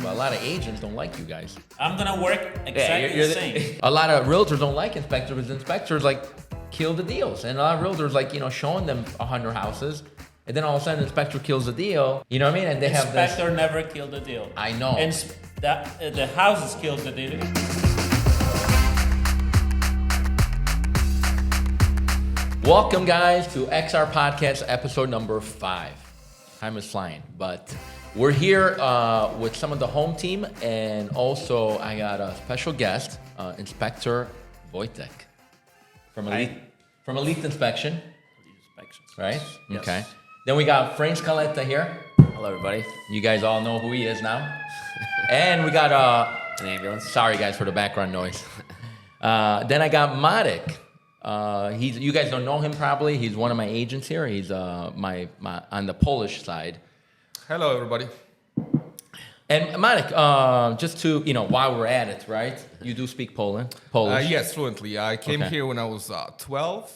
but a lot of agents don't like you guys. I'm gonna work exactly the same. A lot of realtors don't like inspectors because inspectors like kill the deals, and a lot of realtors like showing them 100 houses, and then all of a sudden the inspector kills the deal. You know what I mean? And they have this. Inspector never killed the deal. I know. And the houses killed the deal. Welcome, guys, to XR Podcast episode number 5. Time is flying, but we're here with some of the home team, and also I got a special guest, Inspector Wojtek from Elite Inspection. Right? Yes. Okay. Then we got Frank Scaletta here. Hello, everybody. You guys all know who he is now. And we got An ambulance. sorry guys for the background noise. Then I got Marek. You guys don't know him probably. He's one of my agents here. He's my on the Polish side. Hello, everybody. And Marek, just to while we're at it, right? You do speak Polish. Yes, fluently. I came Okay. here when I was 12.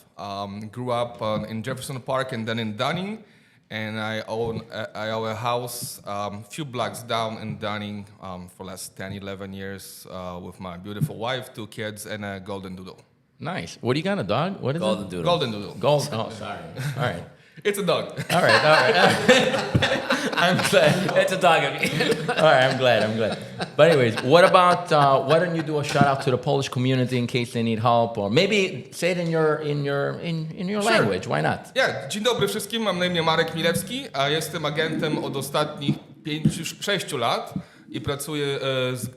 Grew up in Jefferson Park and then in Dunning, and I own a house a few blocks down in Dunning for the last 10, 11 years with my beautiful wife, 2 kids, and a golden doodle. Nice. What do you got? A dog? What is Golden it? Doodle. Golden doodle. Gold. Oh, sorry. All right. It's a dog. All right. I'm glad. It's a dog of me. All right, I'm glad. But anyways, what about why don't you do a shout out to the Polish community in case they need help, or maybe say it in your language? Why not? Yeah, dzień dobry wszystkim. Mam na imię Marek Milewski, a jestem agentem od ostatnich 6 lat i pracuję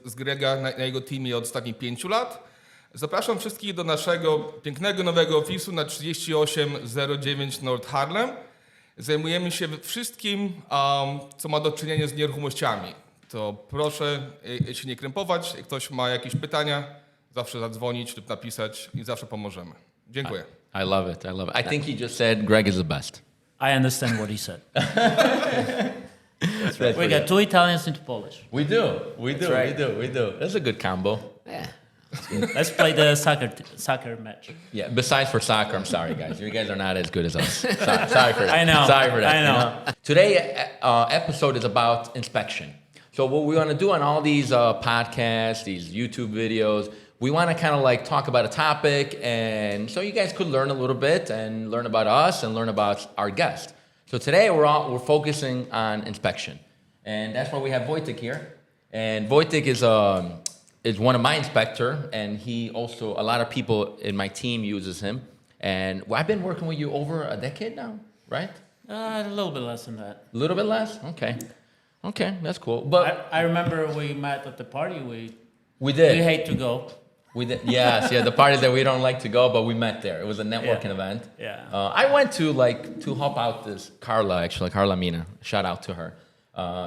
z Grega na jego teamie od ostatnich 5 lat. Zapraszam wszystkich do naszego pięknego nowego ofisu na 3809 North Harlem. Zajmujemy się wszystkim, co ma do czynienia z nieruchomościami. To proszę się nie krępować. Jak ktoś ma jakieś pytania, zawsze zadzwonić lub napisać i zawsze pomożemy. Dziękuję. I love it. I think he just said Greg is the best. I understand what he said. That's right. We got 2 Italians into Polish. We do. right. We do. That's a good combo. Yeah. Let's play the soccer match. Yeah. Besides for soccer, I'm sorry, guys. You guys are not as good as us. Sorry for that. I know. Sorry for that. I know. Today episode is about inspection. So what we want to do on all these podcasts, these YouTube videos, we want to kind of like talk about a topic, and so you guys could learn a little bit and learn about us and learn about our guest. So today we're focusing on inspection, and that's why we have Wojtek here. And Wojtek is one of my inspector, and he also, a lot of people in my team uses him. And I've been working with you over a decade now, right? A little bit less than that. A little bit less? Okay, that's cool. But I remember we met at the party. we did. We hate to go. We did. Yes, the parties that we don't like to go, but we met there. It was a networking event. Yeah. I went to help out this Carla Mina. Shout out to her.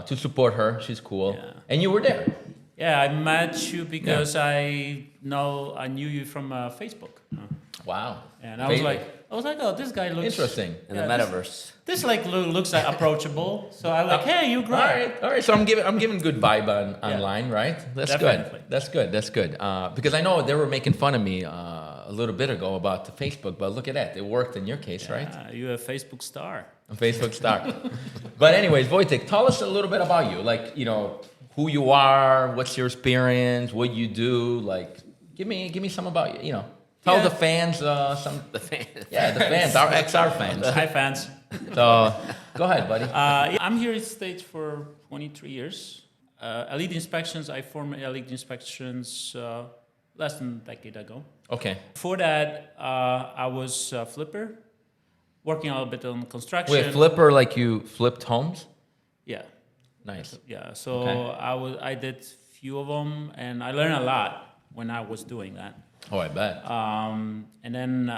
To support her. She's cool. Yeah. And you were there. Yeah, I met you because I knew you from Facebook. Wow. And I was like, oh, this guy looks interesting. In the metaverse. This like looks like approachable. So I'm like, hey, you great. All right. So I'm giving good vibe online, right? That's Definitely. good. That's good. Because I know they were making fun of me a little bit ago about the Facebook, but look at that, it worked in your case, right? You're a Facebook star. A Facebook star. But anyways, Wojtek, tell us a little bit about you. Like, who you are, what's your experience, what you do. Like, give me some about you. Tell the fans some. The fan. Yeah, the fans, our XR fans. Hi, fans. So, go ahead, buddy. I'm here in the States for 23 years. Elite Inspections, I formed Elite Inspections less than a decade ago. Okay. Before that, I was a flipper, working a little bit on construction. Wait, flipper like you flipped homes? Yeah. Nice. Yeah, so Okay. I did few of them, and I learned a lot when I was doing that. Oh, I bet. And then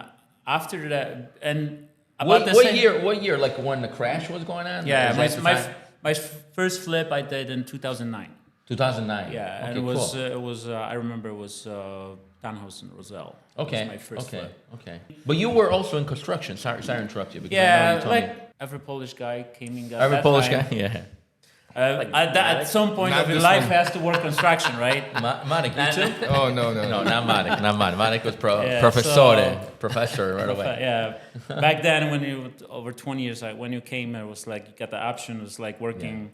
after that, and about What year? Like when the crash was going on? Yeah, Is that my first flip I did in 2009. 2009. Yeah, Okay, and it cool. was I remember it was townhouse in Roselle. Okay. It was my first flip. Okay. But you were also in construction. Sorry to interrupt you. Because I know Yeah, you told like me. every Polish guy came in. Every Polish guy. Yeah. At some point Not of your this life one. has to work construction, right? Marek, you too? Oh, no. No, not Marek. Marek was Yeah, professor right away. Yeah, back then when you over 20 years, like when you came, it was like you got the option. It was like working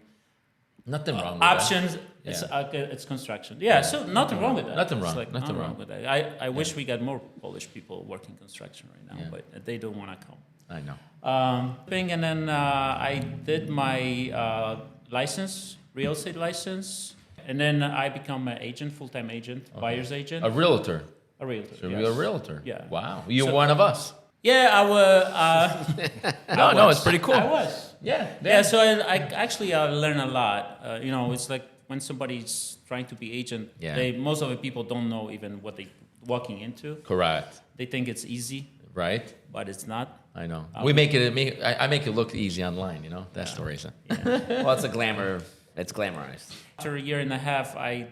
Nothing wrong with that. options. It's construction. Yeah, so nothing wrong with that. Nothing It's wrong. like, Nothing wrong. with that. I wish we got more Polish people working construction right now, Yeah. but they don't want to come. I know. And then I did my license, real estate license, and then I become an agent, full-time agent, buyer's agent, A realtor. a realtor. So yes. you're a realtor. Yeah. Wow. You're So- one of us. Yeah, I was. No, it's pretty cool. I was. Yeah. So I actually learn a lot. It's like when somebody's trying to be agent. Yeah. Most of the people don't know even what they walking into. Correct. They think it's easy, Right? but it's not. I know. We make it. I make it look easy online. That's the reason. Well, it's a glamour. It's glamorized. After a year and a half, I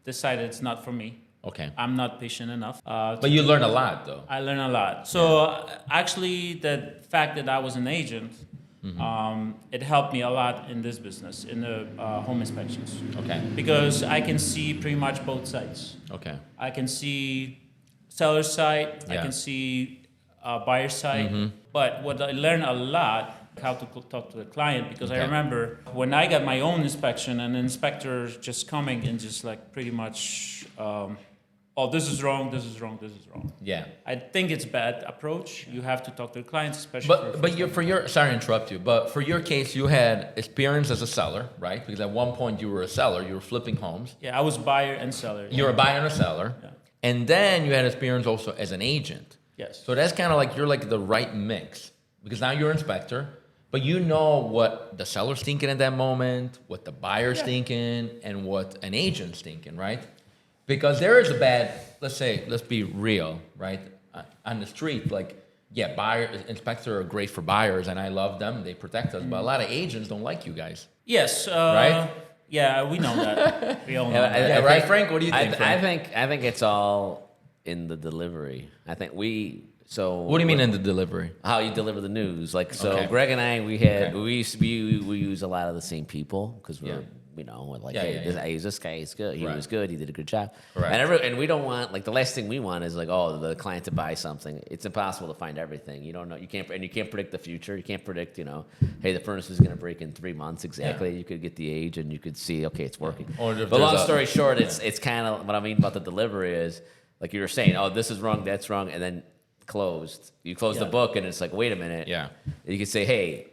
decided it's not for me. Okay. I'm not patient enough. But you learn a lot, though. I learned a lot. So actually, the fact that I was an agent, it helped me a lot in this business, in the home inspections, Okay. because I can see pretty much both sides. Okay. I can see seller's side, I Yeah. can see buyer's side. But what I learned a lot, how to talk to the client, because I Okay. remember when I got my own inspection, and the inspector just coming and just like pretty much, oh, this is wrong, this is wrong, this is wrong. Yeah. I think it's bad approach. You have to talk to the clients, especially. But sorry to interrupt you, but for your case, you had experience as a seller, right? Because at one point you were a seller, you were flipping homes. Yeah, I was buyer and seller. You're a buyer and a seller, Yeah. and then you had experience also as an agent. Yes. So that's kind of like you're like the right mix, because now you're an inspector, but you know what the seller's thinking at that moment, what the buyer's thinking, and what an agent's thinking, right? Because there is a bad, let's be real, right? On the street, like, yeah, inspectors are great for buyers, and I love them, they protect us, but a lot of agents don't like you guys. Yes. Right? Yeah, we know that. We all know Yeah, that. Yeah, right, Frank? What do you think, I Frank? think it's all in the delivery. I think so. What do you mean in the delivery? How you deliver the news? Like, so Okay. Greg and I, we use a lot of the same people because we're, Yeah. we're like, Yeah, hey, yeah, yeah. this guy is good. He Right. was good. He did a good job. Correct. And we don't want, like, the last thing we want is like, oh, the client to buy something. It's impossible to find everything. You don't know. You can't predict the future. You can't predict, hey, the furnace is going to break in 3 months exactly. Yeah. You could get the age and you could see, okay, it's working. Or if But long there's story short, it's kind of what I mean about the delivery is, like you were saying, oh, this is wrong, that's wrong, and then closed. You close the Yeah. book, and it's like, wait a minute. Yeah. You could say, hey,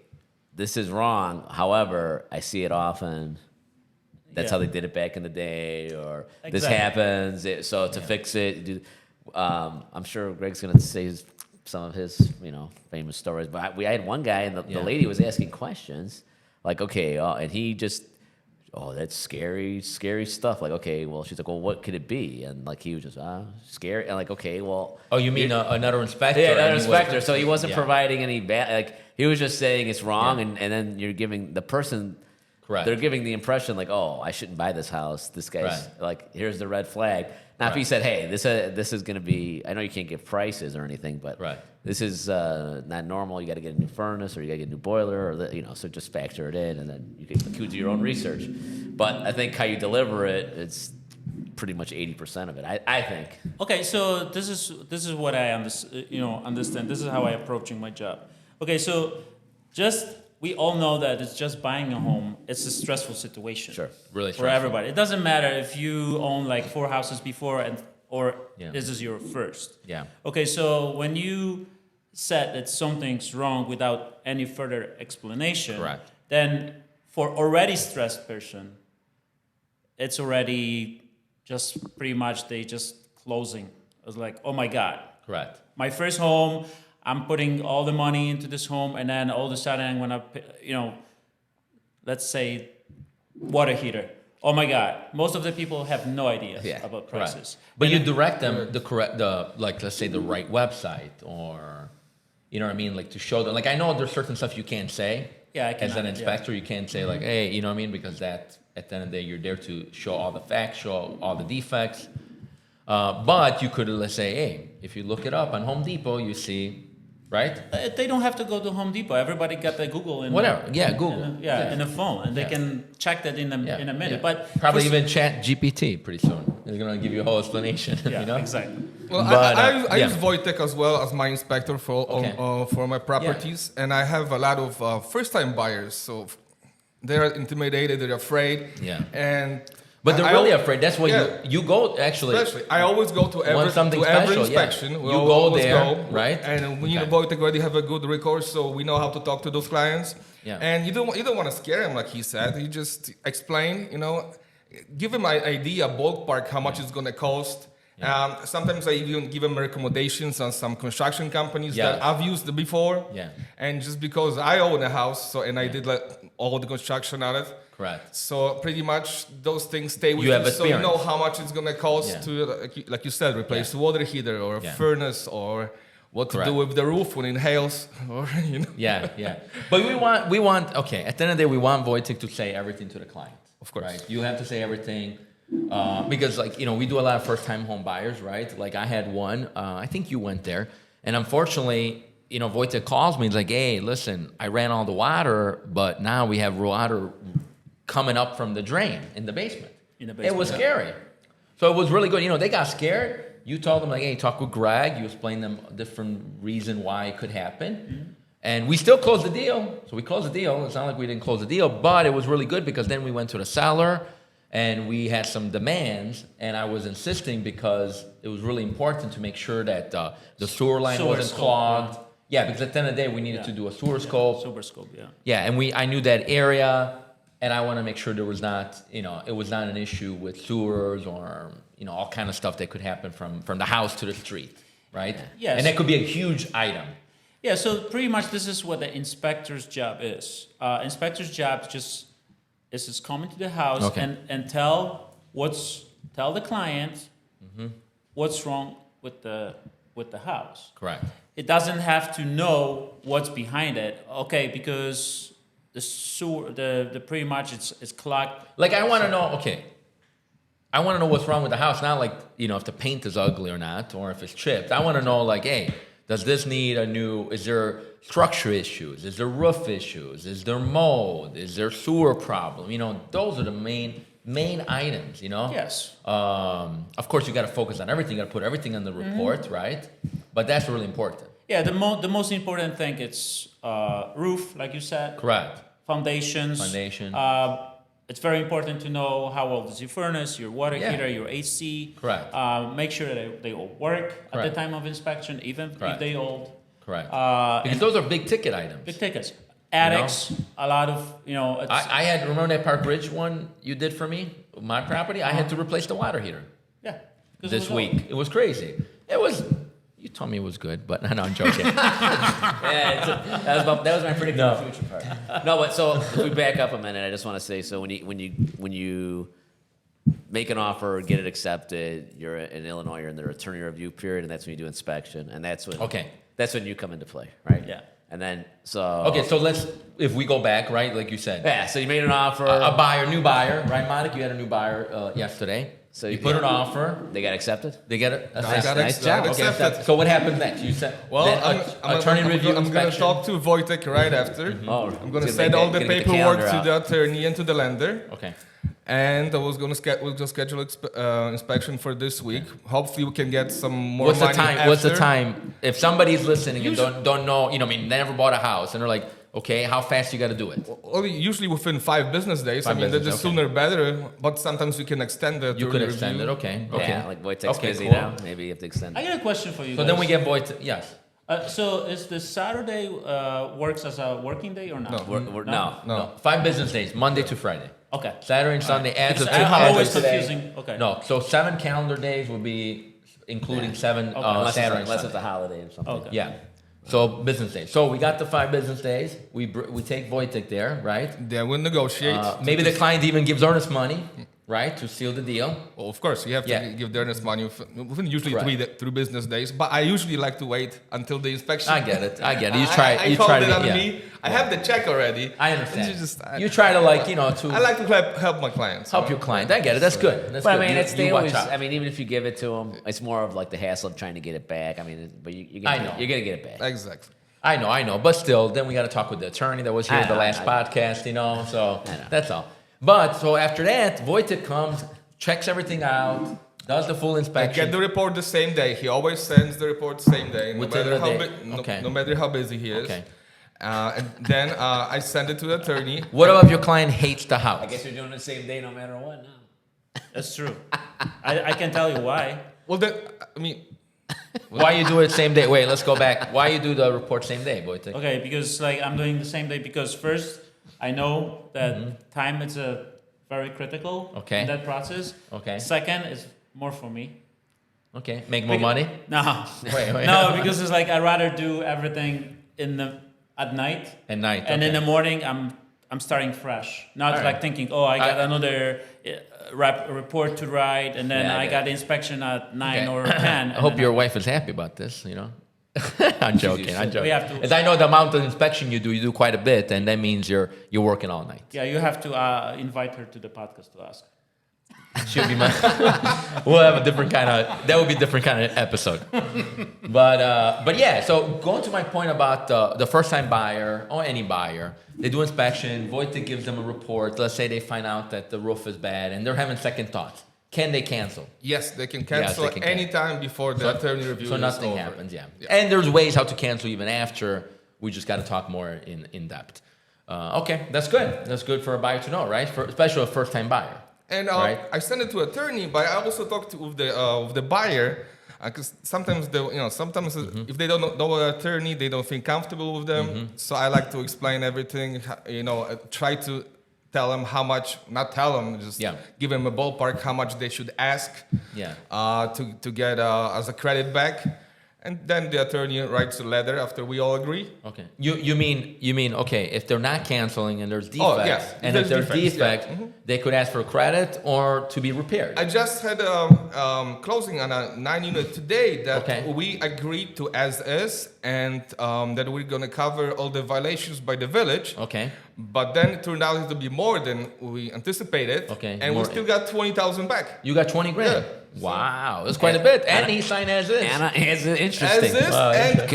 this is wrong. However, I see it often. That's how they did it back in the day, or this Exactly. happens. So to fix it, I'm sure Greg's gonna say some of his, famous stories. But I had one guy, and the lady was asking questions, like, okay, and he just, oh, that's scary stuff. Like, okay, well, she's like, well, what could it be? And like, he was just, scary. And like, okay, well. Oh, you mean another inspector? Yeah, and another he was- inspector. So he wasn't Yeah. providing any bad, like, he was just saying it's wrong. Yeah. And then you're giving the person, Correct. they're giving the impression like, oh, I shouldn't buy this house. This guy's Right. like, here's the red flag. Now, if he Right. said, hey, this is going to be, I know you can't give prices or anything, but Right. this is not normal. You got to get a new furnace or you got to get a new boiler or, so just factor it in and then you can do your own research. But I think how you deliver it, it's pretty much 80% of it, I think. Okay, so this is what I understand. This is how I approaching my job. Okay, so we all know that it's just buying a home. It's a stressful situation. Sure. Really For stressful. everybody. It doesn't matter if you own like 4 houses before or Yeah. this is your first. Yeah. Okay, so when you said that something's wrong without any further explanation, Correct. then for already stressed person, it's already just pretty much they just closing. I was like, oh my God. Correct. My first home, I'm putting all the money into this home, and then all of a sudden I'm gonna, let's say, water heater. Oh my God! Most of the people have no idea about prices. Correct. But you direct them let's say the right website, or you know what I mean, like to show them. Like I know there's certain stuff you can't say. Yeah, I as cannot, an yeah. inspector, you can't say like, hey, you know what I mean, because that at the end of the day you're there to show all the facts, show all the defects. But you could let's say, hey, if you look it up on Home Depot, you see, right? They don't have to go to Home Depot. Everybody got the Google in Whatever. Yeah, Google. in the phone, and they Yeah. can check that in a minute. Yeah. But probably for- even Chat GPT pretty soon. It's gonna give you a whole explanation. yeah, you know? exactly. Well, But, I yeah. use Wojtek as well as my inspector for Okay. for my properties, and I have a lot of first-time buyers. So they're intimidated, they're afraid. Yeah. And But they're I really al- afraid. That's why Yeah. you go, actually. Especially, I always go to every, Want something to every special, yeah. inspection. We You go always there, right? And we Okay. Wojtek already have a good recourse, so we know how to talk to those clients. Yeah. And you don't want to scare him, like he said. You just explain, give him an idea, ballpark, how much it's going to cost. Sometimes I even give them recommendations on some construction companies Yeah. that I've used before. Yeah. And just because I own a house, and I did all the construction on it. Correct. So pretty much those things stay with You you, have so you know experience. how much it's gonna cost Yeah. to, like you said, replace the water heater or a Yeah. furnace, or what to Correct. do with the roof when it hails, or Yeah. But we want, okay, at the end of the day, we want Wojtek to say everything to the client. Of course. Right? You have to say everything. Because, we do a lot of first-time home buyers, right? Like, I had one, I think you went there, and unfortunately, Wojtek calls me, he's like, hey, listen, I ran all the water, but now we have water coming up from the drain in the basement. It was scary. So it was really good. They got scared. You told them, like, hey, talk with Greg. You explained them a different reason why it could happen. Mm-hmm. And we still closed the deal. So we closed the deal. It's not like we didn't close the deal, but it was really good because then we went to the seller and we had some demands. And I was insisting because it was really important to make sure that the sewer line Sewer wasn't scope, clogged. Yeah, because at the end of the day, we needed to do a sewer scope. Super scope, yeah. Yeah, and I knew that area, and I want to make sure there was not, it was not an issue with sewers or, all kind of stuff that could happen from the house to the street, right? Yes. And that could be a huge item. Yeah, so pretty much this is what the inspector's job is. Inspector's job is just coming to the house Okay. and tell the client what's wrong with the house. Correct. It doesn't have to know what's behind it. Okay, because the sewer, the pretty much it's clogged. Like, I want to know, okay, I want to know what's wrong with the house, not like, if the paint is ugly or not, or if it's chipped. I want to know, like, hey, does this need is there structure issues? Is there roof issues? Is there mold? Is there sewer problem? Those are the main items, Yes. Of course, you got to focus on everything. You got to put everything on the report, right? But that's really important. Yeah, the most important thing is roof, like you said. Correct. Foundations. Foundation. It's very important to know how old is your furnace, your water Yeah. heater, your AC. Correct. Make sure that they all work at the Correct. time of inspection, even Correct. if they old. Correct. And Because those are big ticket items. big tickets. Attics, a lot of, it's, I had, remember that Park Ridge one you did for me, my property? I had to replace the water heater yeah. 'cause it this was old. week. It was crazy. You told me it was good, but no, I'm joking. That was my prediction for the future part. No, but so if we back up a minute, I just want to say, so when you make an offer, get it accepted, you're in Illinois, you're in the attorney review period, and that's when you do inspection, and that's when you come into play, right? Yeah. And then Okay, so if we go back, right, like you said. yeah, so you made an offer. A new buyer, right, Monica? You had a new buyer yesterday. So you you- put an offer. They got accepted. They get it. I got nice job. accepted. So what happens next? You said Well, attorney review I'm gonna inspection. talk to Wojtek right after. Oh, I'm gonna make send all the get the paperwork calendar to out. the attorney and to the lender. Okay. And I was gonna we'll just schedule inspection for this week. Hopefully, we can get some more What's the money time? after. What's the time? If somebody's listening and don't know, they never bought a house, and they're like, okay, how fast you got to do it? Well, usually within 5 business days. 5 I mean, the business, okay. sooner better. But sometimes we can extend the You could attorney extend it. review. Okay. Okay. Yeah, like Wojtek's Okay, busy cool. now. Maybe you have to extend. I got a question for you So guys. then we get void. Yes. So is the Saturday works as a working day or not? No. No. No. 5 business days, Monday to Friday. Okay. Saturday and Sunday. As Because of I'm always today. confusing. Okay. No, so 7 calendar days will be including 7 unless Saturday and it's Sunday. a holiday or something. Okay. Yeah. So business days. So we got the 5 business days. We take Wojtek there, right? Then we'll negotiate. Maybe the client even gives earnest money, right, to seal the deal. Well, of course, you have to Yeah. give the earnest money within usually Correct. 3 business days. But I usually like to wait until the inspection. I get it. You try. I You called try it to. on Yeah. me. I have the check already. I understand. You just- You try to I like to help my clients. help your client. I get it. That's good. That's But I good. mean, You- it's they you watch always. out. I mean, even if you give it to them, it's more of like the hassle of trying to get it back. I mean, but you're I gonna, know. you're gonna get it back. Exactly. I know. But still, then we got to talk with the attorney that was here I at the know, last I know. podcast, So I know. that's all. But so after that, Wojtek comes, checks everything out, does the full I inspection. get the report the same day. He always sends the report the same day, no Within matter the how day. Okay. no matter how busy he is. Okay. And then I send it to the attorney. What about if your client hates the house? I guess you're doing the same day no matter what now. That's true. I can tell you why. Well, then, I mean, Why you do it same day? Wait, let's go back. Why you do the report same day, Wojtek? Okay, because like I'm doing the same day because first I know that time is a very critical Okay. in that process. Okay. Second is more for me. Okay, make more money? No. Wait. No, because it's like I'd rather do everything at night. At night, And in okay. the morning I'm starting fresh. Not All like right. thinking, I got another report to write, and then Yeah, I yeah. got the inspection at 9 Okay. or 10. I hope your wife is happy about this, you know? I'm joking. We have to- As I know the amount of inspection you do quite a bit, and that means you're working all night. Yeah, you have to invite her to the podcast to ask. She'll be my. We'll have a different kind of. That would be a different kind of episode. But yeah. So going to my point about the first time buyer or any buyer, they do inspection. Wojtek gives them a report. Let's say they find out that the roof is bad and they're having second thoughts. Can they cancel? yes, they can cancel Yes, they can anytime before the attorney review So is nothing over. happens. Yeah. And there's ways how to cancel even after. We just got to talk more in depth. Okay, that's good. That's good for a buyer to know, right? Especially a first time buyer. And Right. I send it to attorney, but I also talked with the buyer because sometimes if they don't know an attorney, they don't feel comfortable with them. So I like to explain everything. Try to tell them how much, not tell them, just give them a ballpark how much they should ask. Yeah. To get as a credit back. And then the attorney writes a letter after we all agree. Okay. You mean okay, if they're not canceling and there's defects, Oh, yes. and if there's Defects, yeah. defects, they could ask for credit or to be repaired. I just had a closing on a 9-unit today that Okay. we agreed to as is, and that we're gonna cover all the violations by the village. Okay. But then it turned out to be more than we anticipated. Okay, And more- we still got 20,000 back. You got 20 grand. Yeah. Wow, that's quite a bit. And he signed as is. Anna is As interesting. is, and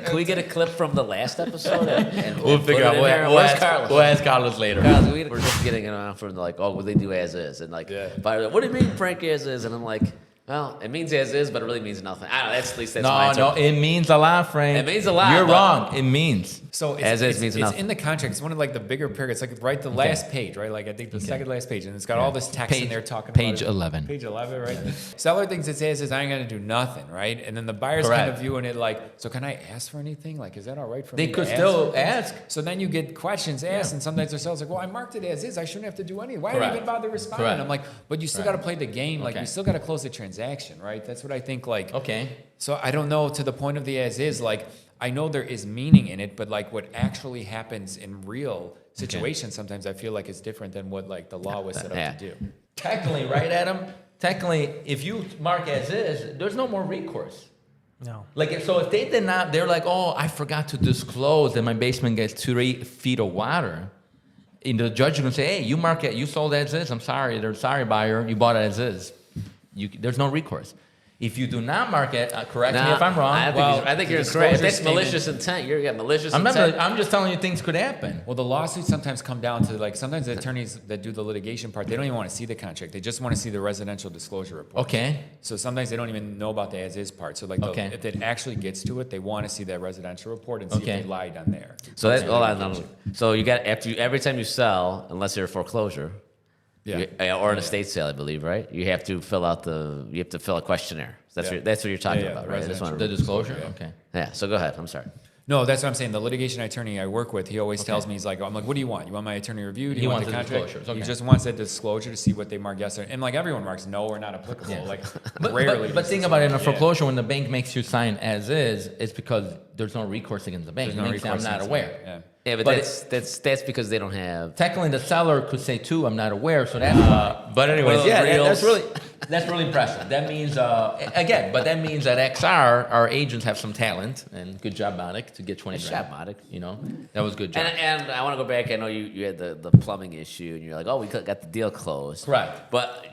Can we get a clip from the last episode? And We'll put figure it out. in there? We'll Where's ask, Carlos? we'll ask Carlos later. Carlos, we're just getting it on from like, what do they do as is? And like, what do you mean Frank as is? And I'm like, well, it means as is, but it really means nothing. I don't know. At least that's my answer. No, it means a lot, Frank. It means a lot, You're but- wrong. It means. So As is means it's nothing. in the contract. It's one of like the bigger paragraphs. It's like right the last page, right? Like I think the second last page, and it's got all this text in there talking Page about it. 11. Page 11, right? Seller thinks it says I ain't gonna do nothing, right? And then the buyer's kind Correct. of viewing it like, so can I ask for anything? Like, is that all right for They me? could to still for things? ask. So then you get questions asked, Yeah. and sometimes the seller's like, well, I marked it as is. I shouldn't have to do anything. Why did I Correct. even bother responding? Correct. I'm like, but you still got to play the game. Like, Okay. you still got to close the transaction, right? That's what I think. Like, Okay. so I don't know to the point of the as is, like, I know there is meaning in it, but like what actually happens in real situations, sometimes I feel like it's different than what like the law was set up Yeah. to do. Technically, right, Adam? Technically, if you mark as is, there's no more recourse. No. Like, so if they did not, they're like, oh, I forgot to disclose that my basement gets 3 feet of water. And the judge is going to say, hey, you mark it, you sold as is. I'm sorry. They're sorry, buyer. You bought it as is. There's no recourse. If you do not mark it, correct me Nah, if I'm wrong. I think you're disclosure correct. If that's statement- malicious intent, you're malicious I'm, intent. I'm just telling you things could happen. Well, the lawsuits sometimes come down to like sometimes the attorneys that do the litigation part, they don't even want to see the contract. They just want to see the residential disclosure report. Okay. So sometimes they don't even know about the as is part. So like Okay. if it actually gets to it, they want to see that residential report and see Okay. if they lied on there. So that's hold on, no. So you got every time you sell, unless you're a foreclosure, or an estate sale, I believe, right? You have to fill out a questionnaire. That's Yeah. that's what you're talking Yeah, about, the right? I just residential. wanted The to- disclosure? Yeah. Okay. yeah. So go ahead. I'm sorry. No, that's what I'm saying. The litigation attorney I work with, he always tells me, he's like, I'm like, what do you want? You want my attorney review? Do He you want wants the the contract? disclosures, okay. He just wants that disclosure to see what they mark yes or, and like everyone marks no or not applicable. Yeah. Like But rarely. but does think this about it, in a work. foreclosure, when the bank makes you sign as is, it's because there's no recourse against the bank. There's The no bank say, I'm recourse not against aware. it. Yeah. Yeah, but But that's because they don't have. Technically, the seller could say too, I'm not aware, so that's why. But anyways, Well, yeah, reals. that's really impressive. That means again, but that means that XR, our agents have some talent, and good job, Monik, to get 20 Good grand. job, Monik. You know, that was a good job. And I want to go back. I know you had the plumbing issue, and you're like, oh, we got the deal closed. Correct. But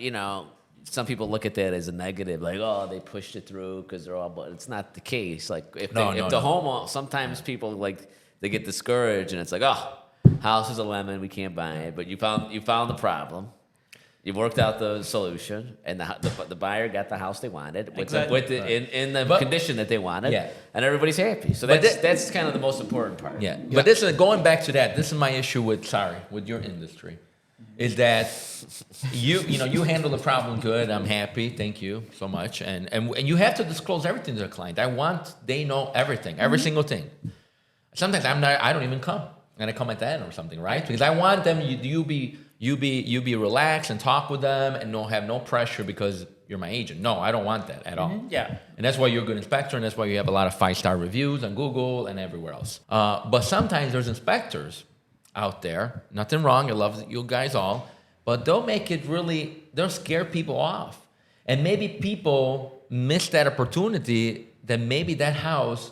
some people look at that as a negative, like, oh, they pushed it through because they're all. But it's not the case. Like if the home, sometimes people like they get discouraged, and it's like, oh, house is a lemon, we can't buy it. But you found the problem. You worked out the solution, and the buyer got the house they wanted with Exactly. in the But- condition that they wanted, Yeah. and everybody's happy. So But that's kind of the most important part. Yeah. But this is going back to that. This is my issue with your industry, is that you handle the problem good. I'm happy. Thank you so much. And you have to disclose everything to the client. They know everything, every single thing. Sometimes I don't even come, and I come at the end or something, right? Because I want them. You be relaxed and talk with them, and have no pressure because you're my agent. No, I don't want that at all. Yeah. And that's why you're a good inspector, and that's why you have a lot of 5-star reviews on Google and everywhere else. But sometimes there's inspectors out there. Nothing wrong. I love you guys all, but they'll scare people off, and maybe people miss that opportunity. That maybe that house,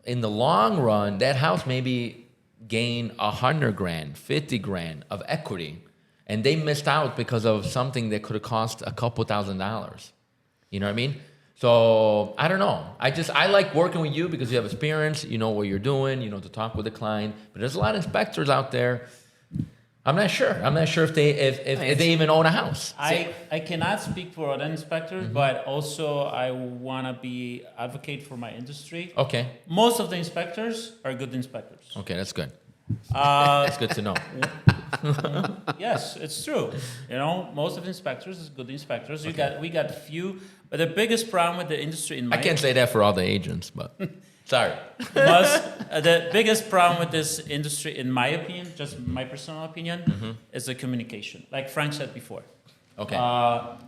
in the long run, that house maybe gain $100,000, $50,000 of equity, and they missed out because of something that could have cost a couple $1,000s. You know what I mean? So I don't know. I like working with you because you have experience. You know what you're doing. You know to talk with the client. But there's a lot of inspectors out there. I'm not sure. I'm not sure if they even own a house. I cannot speak for other inspectors, but also I want to be advocate for my industry. Okay. Most of the inspectors are good inspectors. Okay, that's good. Uh, That's good to know. yes, it's true. Most of the inspectors is good inspectors. We got few, but the biggest problem with the industry in my I can't say that for all the agents, but sorry. the biggest problem with this industry, in my opinion, just my personal opinion, is the communication. Like Frank said before, Okay.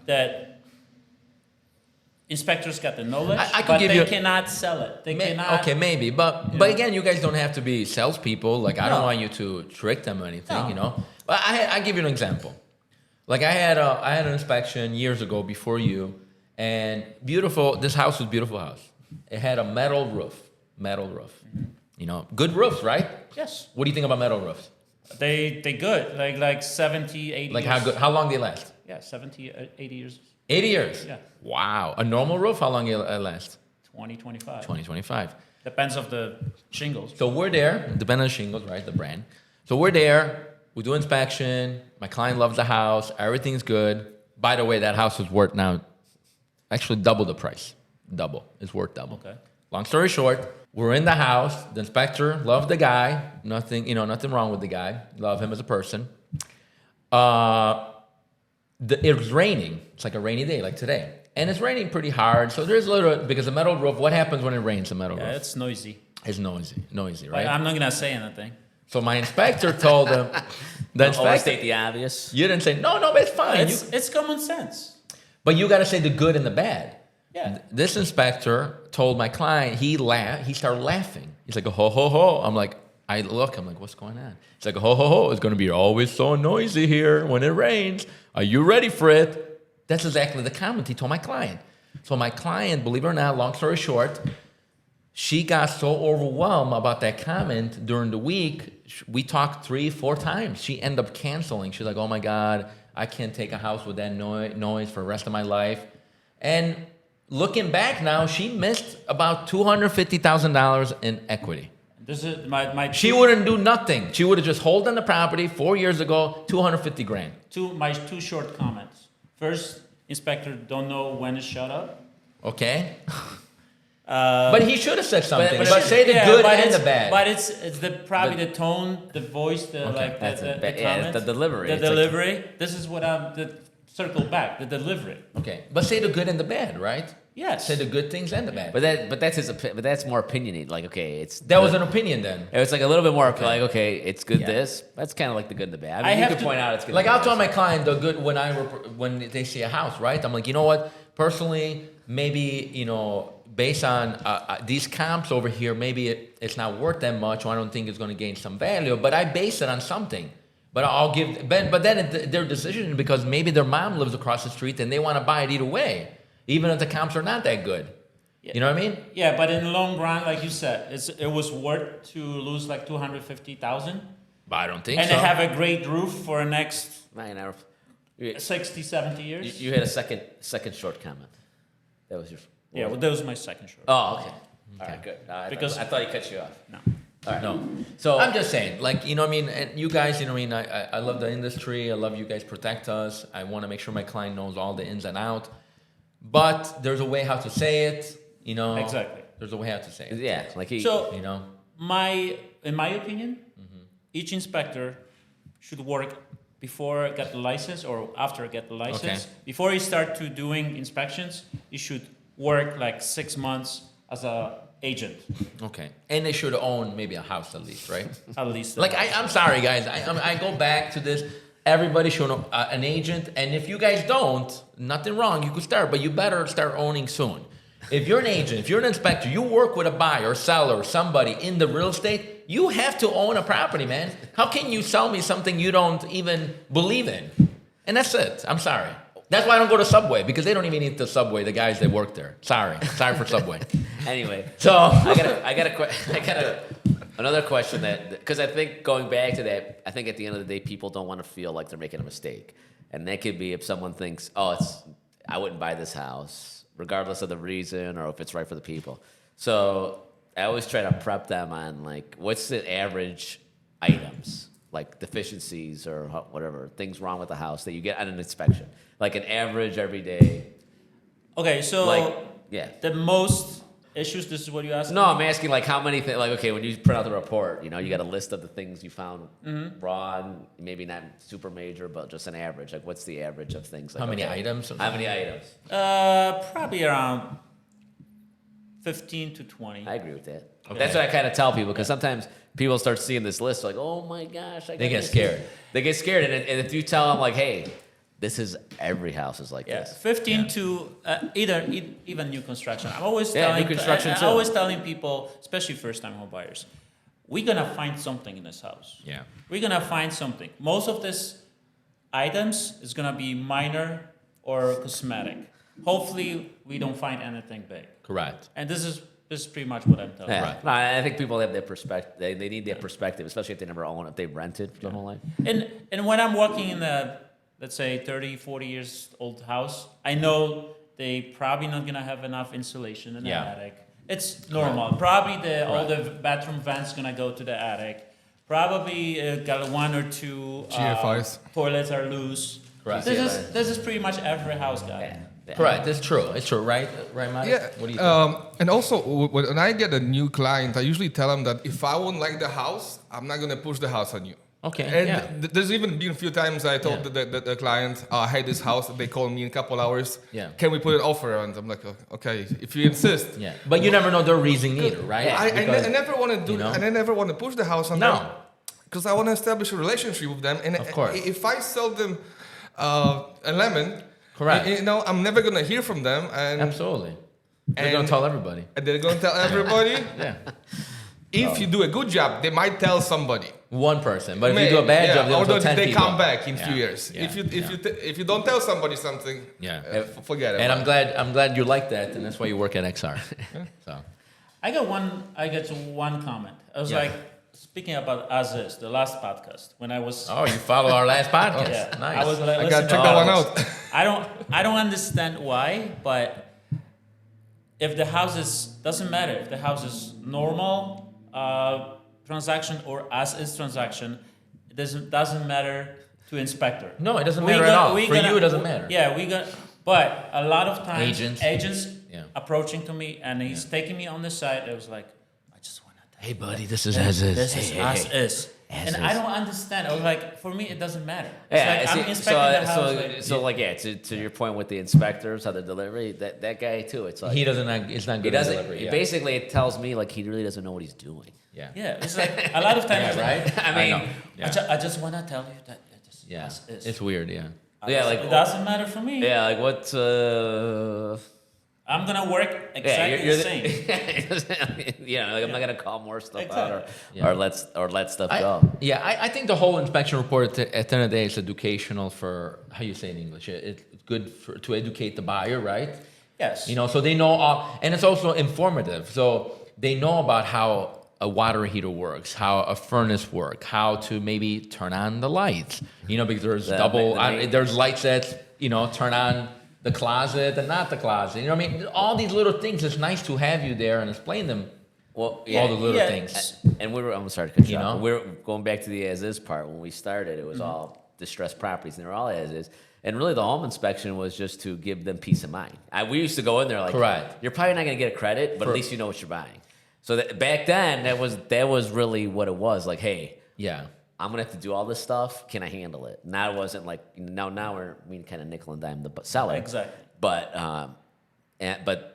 that inspectors got the knowledge, I could but give they you- cannot sell it. They cannot. Okay, maybe, but again, you guys don't have to be salespeople. Like I don't want you to trick them or anything, No. But I give you an example. Like I had an inspection years ago before you, and beautiful. This house was a beautiful house. It had a metal roof. Good roofs, right? Yes, What do you think about metal roofs? they good. Like 70, 80 Like years. how good? How long they last? Yeah, 70, 80 years. 80 years. Yeah. Wow. A normal roof, how long it last? 20, 25. 20, 25. Depends of the shingles. So we're there, depending on shingles, right? The brand. So we're there. We do inspection. My client loves the house. Everything's good. By the way, that house is worth now, actually double the price. Double. It's worth double. Okay. Long story short, we're in the house. The inspector loved the guy. Nothing wrong with the guy. Love him as a person. It was raining. It's like a rainy day, like today. And it's raining pretty hard. So there's a little, because the metal roof, what happens when it rains, the metal Yeah, roof? it's noisy. It's noisy, But right? I'm not gonna say anything. So my inspector told him, the Always inspector, state the obvious. you didn't say, no, but it's fine. It's common sense. But you got to say the good and the bad. Yeah. This inspector told my client, he started laughing. He's like, ho, ho, ho. I'm like, I'm like, what's going on? He's like, ho, ho, ho. It's going to be always so noisy here when it rains. Are you ready for it? That's exactly the comment he told my client. So my client, believe it or not, long story short, she got so overwhelmed about that comment during the week. We talked 3-4 times. She ended up canceling. She's like, oh my God, I can't take a house with that noise for the rest of my life. And looking back now, she missed about $250,000 in equity. This is my She wouldn't do nothing. She would have just held on the property 4 years ago, $250,000. my two short comments. First, inspector don't know when to shut up. Okay? But he should have said something. But, but say the Yeah, good but and it's- the bad. But it's probably the tone, the voice, the like That's the, a the, ba- the yeah, comment, the delivery. the It's like- delivery. This is what circle back the delivery. Okay, but say the good and the bad, right? Yes. Say the good things and the bad. But that's more opinionated. Like, okay, it's That was an opinion then. It's like a little bit more like, okay, it's good. Yeah. This that's kind of like the good and the bad. I I mean, you have could to- point out it's good. Like and I'll the tell bad. my client the good when they see a house, right? I'm like, you know what? Personally, maybe based on these comps over here, maybe it's not worth that much. Or I don't think it's going to gain some value. But I base it on something. But I'll give. But then their decision because maybe their mom lives across the street and they want to buy it either way, even if the comps are not that good. You know what I mean? Yeah, but in the long run, like you said, it was worth to lose like 250,000 But I don't think and so. to have a great roof for the next 60, 70 years. You had a second short comment. That was your. Yeah, well, that was my second short. Oh, okay. All right, good. I Because- thought he cut you off. No. All right. No. So I'm just saying, like, you know what I mean? And you guys, you know what I mean? I love the industry. I love you guys protect us. I want to make sure my client knows all the ins and out. But there's a way how to say it, you know? Exactly. There's a way how to say it. yeah, like he. So You know? in my opinion, each inspector should work before get the license or after get the license. Okay. Before you start to doing inspections, you should work like 6 months as a agent Okay. And they should own maybe a house at least, right? at least. Like, I'm sorry, guys. I go back to this. Everybody should own an agent. And if you guys don't, nothing wrong. You could start, but you better start owning soon. If you're an agent, if you're an inspector, you work with a buyer, seller, somebody in the real estate, you have to own a property, man. How can you sell me something you don't even believe in? And that's it. I'm sorry. That's why I don't go to Subway, because they don't even eat the Subway, the guys that work there. Sorry for Subway. Anyway, So I got another question because I think going back to that, I think at the end of the day, people don't want to feel like they're making a mistake, and that could be if someone thinks, I wouldn't buy this house, regardless of the reason or if it's right for the people. So I always try to prep them on like, what's the average items, like deficiencies or whatever, things wrong with the house that you get on an inspection, like an average every day. Okay, so Like, yeah. the most issues. This is what you asked. No, I'm asking like how many things. Like, okay, when you print out the report, you know, you got a list of the things you found wrong. Maybe not super major, but just an average. Like, what's the average of things? Like, how many okay, items? How many items? Probably around 15 to 20. I agree with that. Okay. That's what I kind of tell people because sometimes people start seeing this list like, oh my gosh, They get scared. They get scared, and if you tell them like, hey, this is every house is like Yeah, this. 15 to even new construction. I'm always Yeah, telling new construction I'm too. always telling people, especially first-time home buyers, we're gonna find something in this house. Yeah. We're gonna find something. Most of these items is gonna be minor or cosmetic. Hopefully, we don't find anything big. Correct. And this is pretty much what I'm telling you. Yeah. Right. No, I think people have that perspective. They need that perspective, especially if they never own, if they rented their whole life. And when I'm walking in a, let's say, 30, 40 years old house, I know they probably not gonna have enough insulation in the Yeah. attic. It's normal. Probably all the bathroom vents gonna go to the attic. Probably got one or two GFIs. toilets are loose. Correct. This is pretty much every house guy. Yeah. Correct. It's true. It's true. Right, Marty? Yeah. What do you think? And also, when I get a new client, I usually tell them that if I won't like the house, I'm not gonna push the house on you. Okay. And yeah. there's even been a few times I told Yeah. the client, I hate this house. They call me in a couple hours. Yeah. Can we put an offer? And I'm like, okay, if you insist. Yeah. But you never know their reason either, right? Because- I never want to do, you know? and I never want to push the house on No. them. Because I want to establish a relationship with them. And Of course. if I sell them a lemon, Correct. you know, I'm never gonna hear from them. And Absolutely. They're And- gonna tell everybody. they're gonna tell everybody. Yeah. If you do a good job, they might tell somebody. One person, but if you do a bad job, they'll although tell 10 they people. come back in Yeah. few years. Yeah. If you don't tell somebody something, Yeah. forget it. And I'm glad you like that, and that's why you work at XR. So I got one comment. I was Yeah. like, speaking about as is, the last podcast, when I was you follow our last podcast. Yeah, Nice. I was like, I gotta listen check to that one this. out. I don't understand why, but if the house doesn't matter if the house is normal transaction or as is transaction, it doesn't matter to inspector. No, it doesn't matter at all. For you, it doesn't matter. Yeah, but a lot of times Agents. Yeah. approaching to me and he's taking me on the side. I was like, I just want to. Hey, buddy, this is as is. This is as is. As And is. I don't understand. I was like, for me, it doesn't matter. It's Yeah, like see, I'm inspecting the house. to your point with the inspectors, how the delivery, that guy too. It's like He doesn't. It's not he good at doesn't. delivery. Yeah. Basically, it tells me like he really doesn't know what he's doing. Yeah. Yeah, it's like a lot of times. Yeah, right? I mean, know. Yeah. I just want to tell you that it is Yeah. as is. It's weird. Yeah. Yeah, like it doesn't matter for me. yeah, like what? I'm gonna work Yeah, exactly you're the same. yeah, like I'm not gonna call more stuff out Exactly. or let stuff I, go. yeah, I think the whole inspection report at the end of the day is educational for how you say in English. It's good to educate the buyer, right? Yes. You know, so they know all, and it's also informative. So they know about how a water heater works, how a furnace works, how to maybe turn on the lights. You know, because there's there's lights that turn on the closet and not the closet. You know what I mean? All these little things. It's nice to have you there and explain them Well, all the little yeah. things. And I'm sorry to cut you You off. know? We're going back to the as-is part. When we started, it was all distressed properties, and they're all as-is. And really, the home inspection was just to give them peace of mind. We used to go in there like, Correct. you're probably not going to get a credit, but at least you know what you're buying. So back then, that was really what it was. Like, hey, Yeah. I'm gonna have to do all this stuff. Can I handle it? Now it wasn't like now we kind of nickel and dime the seller. Exactly. But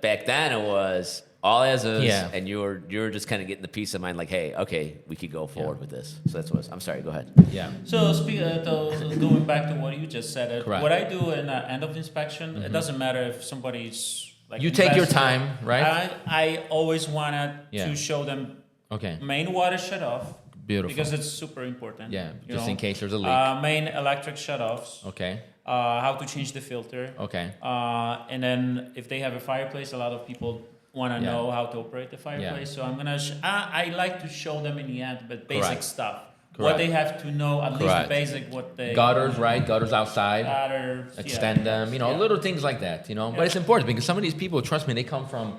back then it was all as is, Yeah. and you were just kind of getting the peace of mind, like, hey, okay, we could go forward with this. So that's what I'm sorry. Go ahead. Yeah. So going back to what you just said, Correct. what I do in the end of the inspection, it doesn't matter if somebody's like You take your investor. time, right? I always wanted Yeah. to show them Okay. main water shut off. Beautiful. Because it's super important. Yeah, you just know. in case there's a leak. Main electric shut-offs. Okay. How to change the filter. Okay. And then if they have a fireplace, a lot of people want to Yeah. know how to operate the fireplace. So I'm gonna. I like to show them in the end, but basic Correct. stuff. Correct. What they have to know, at least Correct. the basic. What they Gutters, right? Gutters outside. Gutters, Extend them, Yeah. little things like that, Yeah. But it's important because some of these people, trust me, they come from,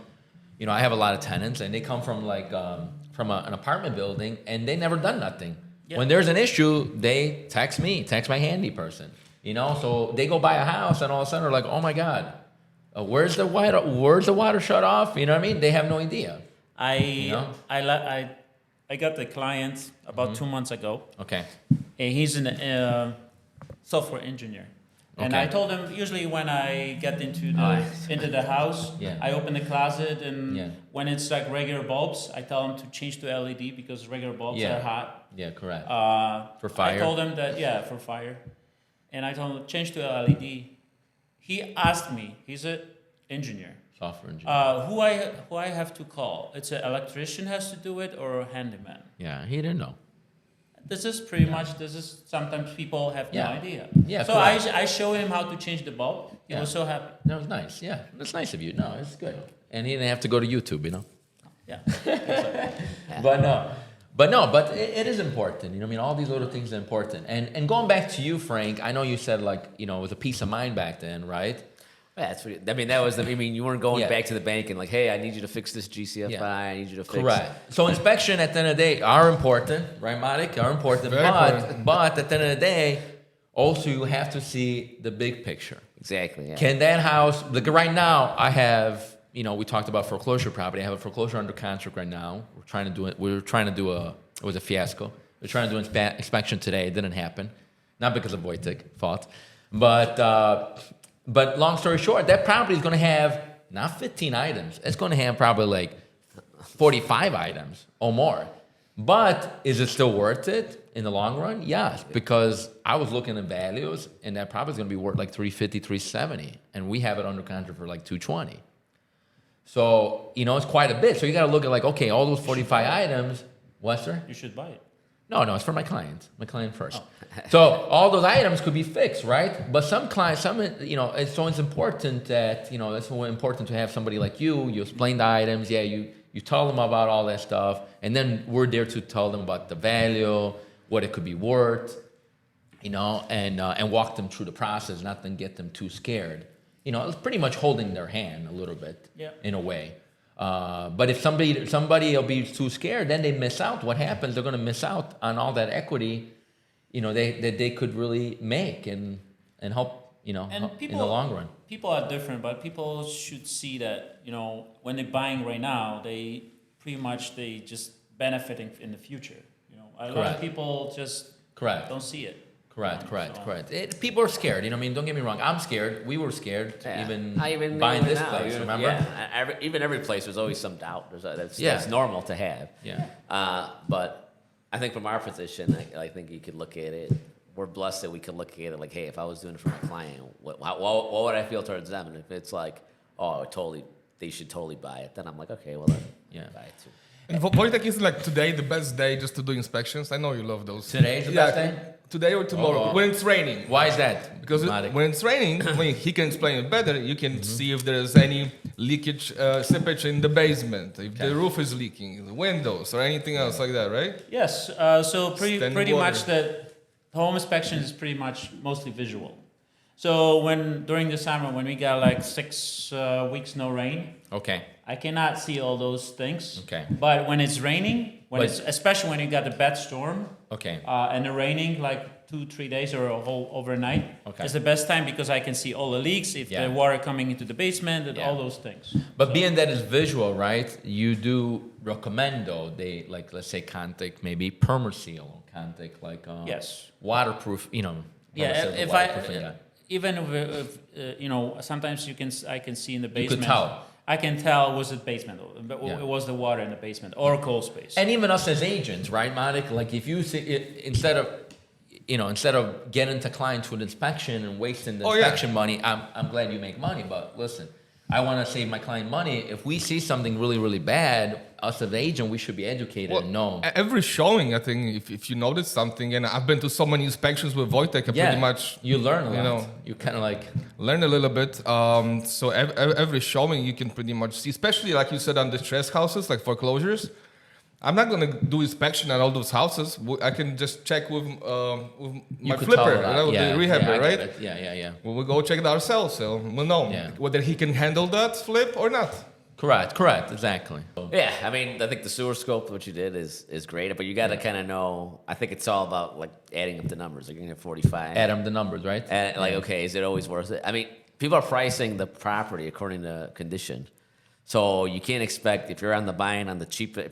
I have a lot of tenants and they come from like an apartment building and they never done nothing. Yeah. When there's an issue, they text my handy person, So they go buy a house and all of a sudden they're like, oh my god, where's the water shut off? You know what I mean? They have no idea. I got the client about 2 months ago. Okay. And he's a software engineer. And Okay. I told him usually when I get into the house, Yeah. I open the closet and Yeah. when it's like regular bulbs, I tell him to change to LED because regular bulbs Yeah. are hot. Yeah, correct. For I fire? told him that for fire, and I told him change to LED. He asked me. He's an engineer. Software engineer. Who I have to call? It's an electrician has to do it or a handyman. Yeah, he didn't know. This is pretty much. This is sometimes people have Yeah. no idea. Yeah, So correct. I show him how to change the bulb. He Yeah. was so happy. That was nice. Yeah, that's nice of you. No, it's good. And he didn't have to go to YouTube, Yeah. But it is important. All these little things are important. And going back to you, Frank, I know you said it was a peace of mind back then, right? Yeah, that's what, that was you weren't going Yeah. back to the bank and like, hey, I need you to fix this GCFI. Yeah. I need you to fix. Correct. So inspection at the end of the day are important, right, Madik? Are important. Very important. But at the end of the day, also you have to see the big picture. Exactly. Yeah. Can that house, like right now, I have, we talked about foreclosure property. I have a foreclosure under contract right now. We're trying to do it was a fiasco. We're trying to do an inspection today. It didn't happen. Not because of Wojtek's fault. But long story short, that property is going to have not 15 items. It's going to have probably like 45 items or more. But is it still worth it in the long run? Yes, because I was looking at values and that property is going to be worth like 350, 370, and we have it under contract for like 220. So, it's quite a bit. So you got to look at like, okay, all those 45 items, what, sir? You should buy it. No, it's for my client first. So all those items could be fixed, right? But some clients, it's always important that, it's so important to have somebody like you explain the items, you tell them about all that stuff, and then we're there to tell them about the value, what it could be worth, and walk them through the process, not then get them too scared. It's pretty much holding their hand a little bit, in a way. But if somebody will be too scared, then they miss out. What happens? They're going to miss out on all that equity, that they could really make and help, in the long run. People are different, but people should see that when they're buying right now, they just benefiting in the future. A lot Correct. of people just Correct. don't see it. Correct. People are scared. Don't get me wrong. I'm scared. We were scared Yeah. even buying this now, place. Remember? Yeah. Even every place, there's always some doubt. That's Yeah. normal to have. Yeah. But I think from our position, I think you could look at it. We're blessed that we could look at it like, hey, if I was doing it for my client, what would I feel towards them? And if it's like, oh, they should totally buy it, then I'm like, okay, well, then buy it too. And Wojtek, isn't like today the best day just to do inspections? I know you love those. Today's the best day? Today or tomorrow, Oh. when it's raining. Why is that? Because Madik? when it's raining, he can explain it better. You can see if there's any leakage, seepage in the basement, if the roof is leaking, the windows, or anything else like that, right? Yes. So pretty Standing much water. the home inspection is pretty much mostly visual. So during the summer when we got like 6 weeks no rain, Okay. I cannot see all those things. Okay. But when it's raining, But- especially when you got the bad storm, Okay. and the raining like 2-3 days or a whole overnight, Okay. it's the best time because I can see all the leaks, if Yeah. the water coming into the basement, and Yeah. all those things. But being that it's visual, right? You do recommend though they like let's say contact maybe permaseal, contact like Yes. waterproof. Yeah, permaseal, if waterproofing, I even if sometimes I can see in the You basement. could tell. I can tell was it basement, but Yeah. it was the water in the basement or cold space. And even us as agents, right, Monik? Like if you see it, instead of getting to client to an inspection and wasting the Oh, yeah. inspection money, I'm glad you make money. But listen, I want to save my client money. If we see something really, really bad, us as agent, we should be educated and know. Every showing, I think, if you notice something, and I've been to so many inspections with Wojtek, I pretty much you learn a lot. you know, You kind of like learn a little bit. So every showing you can pretty much see, especially like you said on distress houses, like foreclosures. I'm not gonna do inspection on all those houses. I can just check with my could flipper, tell a lot. the rehabber, I get right? it. Yeah. We'll go check it ourselves, so we'll know Yeah. whether he can handle that flip or not. Correct, exactly. Yeah, I mean, I think the sewer scope, what you did, is great, but you got to kind of know. I think it's all about like adding up the numbers. Like you're gonna have 45. Add them the numbers, right? And like, okay, is it always worth it? I mean, people are pricing the property according to condition. So you can't expect if you're if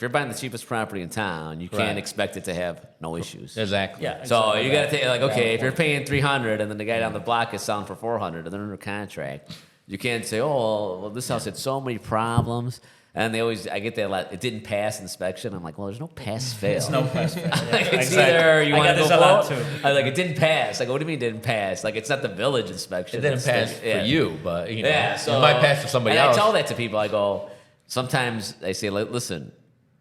you're buying the cheapest property in town, you Right. can't expect it to have no issues. Exactly. Yeah. So exactly. you got to take like, okay, if you're paying 300 and then the guy down the block is selling for 400 and they're under contract, you can't say, oh, well, this house had so many problems. And I get that a lot. It didn't pass inspection. I'm like, well, there's no pass fail. It's no question. Like, it's Exactly. either you I want got to this go a lot vote. too. I was like, it didn't pass. Like, what do you mean it didn't pass? Like, it's not the village inspection. It didn't it's pass the- for yeah. you, but Yeah, so it might pass for somebody and else. I tell that to people. I go, sometimes they say, like, listen,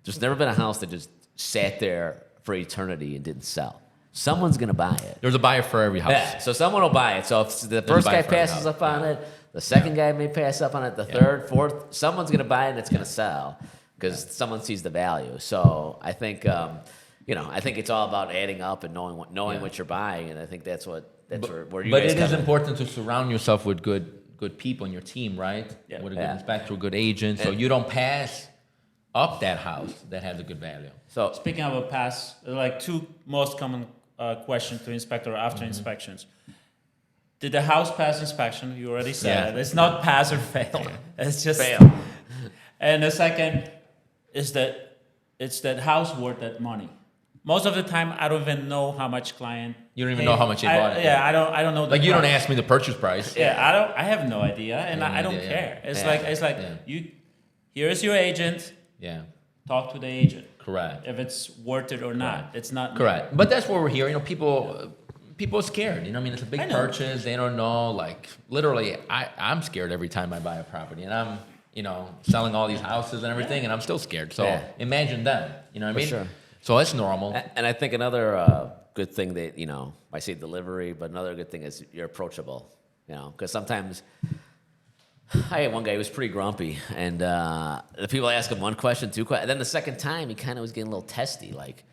there's never been a house that just sat there for eternity and didn't sell. Someone's gonna buy it. There's a buyer for every house. Yeah, so someone will buy it. So if the There's a first buyer guy for every passes house. up on it, the second guy may pass up on it, the third, fourth, someone's gonna buy it and it's gonna sell because someone sees the value. So I think, I think it's all about adding up and knowing what you're buying, and I think that's where you But guys it is come in. important to surround yourself with good people in your team, right? Yeah. With a good Yeah. inspector, a good agent, so And- you don't pass up that house that has a good value. So Speaking of a pass, like 2 most common questions to inspector after Mm-hmm. inspections. Did the house pass inspection? You already said Yeah. it. It's not pass or fail. It's just fail. And the second is that house worth that money. Most of the time, I don't even know how much client. You don't even paid. know how much they bought it. Yeah, I don't know. The Like you don't price. ask me the purchase price. Yeah, I have no idea, and have no I don't idea, yeah. care. It's Yeah. like Yeah. here is your agent. Yeah, Talk to the agent correct. if it's worth it or not. It's not Correct. But that's what we're here. People are scared. I mean, it's a big I know. purchase. They don't know. Like literally, I'm scared every time I buy a property, and I'm selling all these houses and everything, and I'm still scared. So Yeah. imagine them. You know what I For mean? sure. So it's normal. And I think another good thing that, I say delivery, but another good thing is you're approachable, because sometimes I had one guy who was pretty grumpy, and the people ask him one question, 2 questions, and then the second time he kind of was getting a little testy, like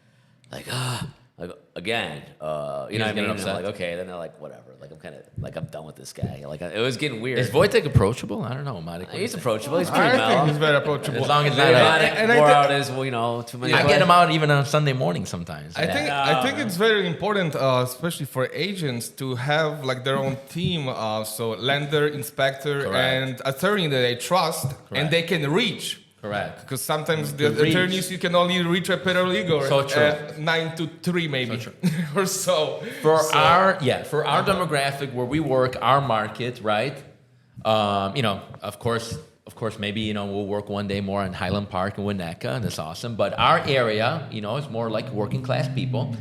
again, you know what I mean? getting And I'm upset. like, okay, then they're like, whatever, like I'm kind of like I'm done with this guy, like it was getting weird. Is Wojtek approachable? I don't know, Mike. He's approachable. He's pretty I think mellow. he's very approachable. As long as Maybe not. not and I more think- out as too many. I get questions. him out even on Sunday morning sometimes. I think it's very important, especially for agents, to have like their own team. So lender, inspector, Correct. and attorney that they trust and they can reach. Correct. Because sometimes To the reach. attorneys you can only reach a paralegal So true. 9 to 3 maybe So or so. For So- our demographic where we work, our market, right? Of course, maybe we'll work one day more in Highland Park and Winnetka, and that's awesome. But our area, is more like working class people,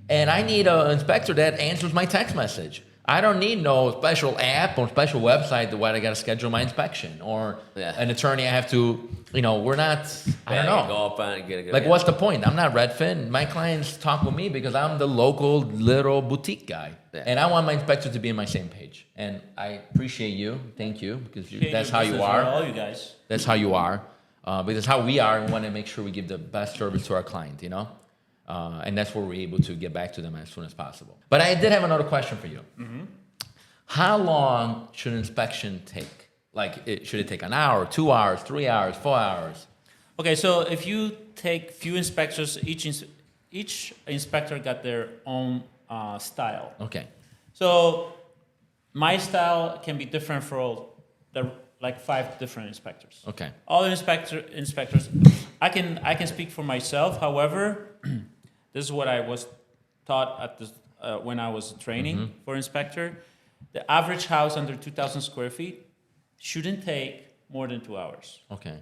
and I need an inspector that answers my text message. I don't need no special app or special website that I got to schedule my inspection or an attorney. I have to, we're not. I don't know. Go up on it, get a good. Like, what's the point? I'm not Redfin. My clients talk with me because I'm the local little boutique guy. Yeah. And I want my inspector to be on my same page. And I appreciate you. Thank you. Because that's how you are. All you guys. That's how you are. Because that's how we are. We want to make sure we give the best service to our client, And that's where we're able to get back to them as soon as possible. But I did have another question for you. Mm-hmm. How long should an inspection take? Like, should it take an hour, 2 hours, 3 hours, 4 hours? Okay, so if you take few inspectors, each inspector got their own style. Okay. So my style can be different for all the like 5 different inspectors. Okay. All the inspectors, I can speak for myself. However, this is what I was taught at this when I was training for inspector. The average house under 2,000 square feet shouldn't take more than 2 hours. Okay.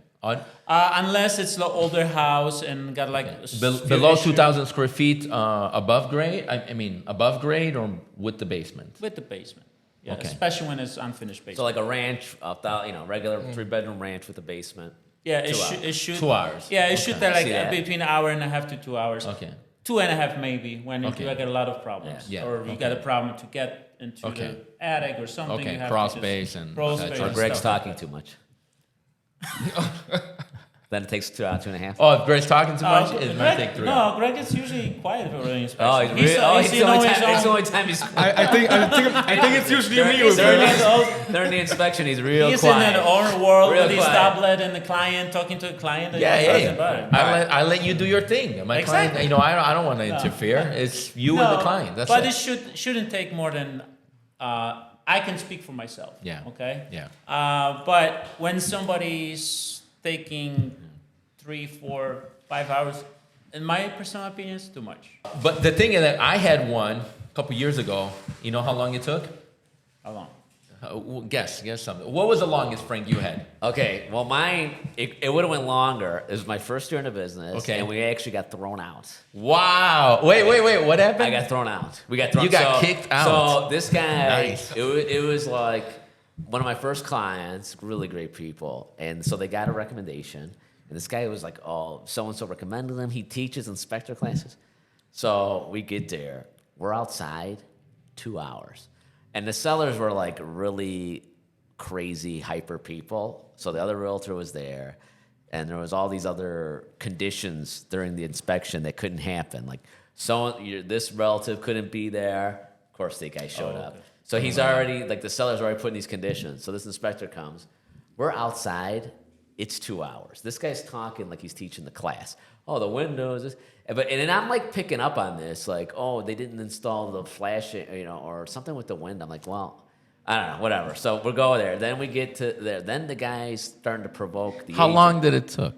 Unless it's the older house and got like a few Below issues 2,000 square feet, above grade? I mean, above grade or with the basement? with the basement. Yeah, Okay. especially when it's unfinished basement. So like a ranch, regular 3-bedroom ranch with a basement. yeah, 2 hours. it should 2 hours. Yeah, it Okay. should take like See that. between an hour and a half to 2 hours. Okay. 2.5 maybe when Okay. you get a lot of problems, Yeah. or you got a problem to get into Okay. the attic or something. Okay, you have crawl to just- space and crawl such. space Or and Greg's stuff. talking too much. Then it takes 2 hours, 2.5. Oh, if Greg's talking too much, it might take 3 hours. No, Greg is usually quiet for the inspection. Oh, he's really, he's the only always time, it's the on- only time he's I think it's usually me who's during, He's during the inspection. He's real He's quiet. in an own world Real with his quiet. tablet and the client talking to the client. And Yeah, he hey, doesn't bother. I let you do your thing. My Exactly. client, I don't want to interfere. It's you and the client. That's but it. it shouldn't take more than. I can speak for myself. Yeah. Okay. Yeah. But when somebody's taking 3, 4, 5 hours, in my personal opinion, it's too much. But the thing is that I had one a couple years ago. You know how long it took? How long? Guess something. What was the longest, Frank, you had? Okay, well, mine, it would have went longer. It was my first year in the business. Okay. And we actually got thrown out. Wow. Wait. What happened? I got thrown out. We got thrown. You got kicked out. So this guy, Nice. it was like one of my first clients, really great people, and so they got a recommendation, and this guy was like, oh, so and so recommended him. He teaches inspector classes. So we get there, we're outside, 2 hours, and the sellers were like really crazy hyper people. So the other realtor was there. And there was all these other conditions during the inspection that couldn't happen. Like, this relative couldn't be there. Of course, the guy showed up. So he's already, like, the seller's already putting these conditions. So this inspector comes. We're outside. It's 2 hours. This guy's talking like he's teaching the class. Oh, the windows. And then I'm, like, picking up on this. Like, oh, they didn't install the flashing, or something with the window. I'm like, well, I don't know, whatever. So we'll go there. Then we get to there. Then the guy's starting to provoke the How agent. long did it took?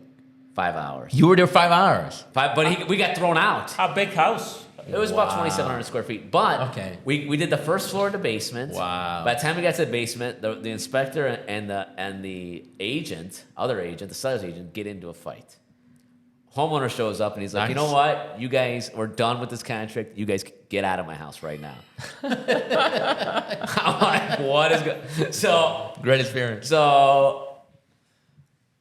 5 hours. You were there 5 hours. But we got thrown out. How big house? It was about 2,700 square feet. But Okay. we did the first floor of the basement. Wow. By the time we got to the basement, the inspector and the agent, the seller's agent, get into a fight. Homeowner shows up and he's like, Nice. you know what? You guys, we're done with this contract. You guys get out of my house right now. I'm like, what is good? So Great experience. So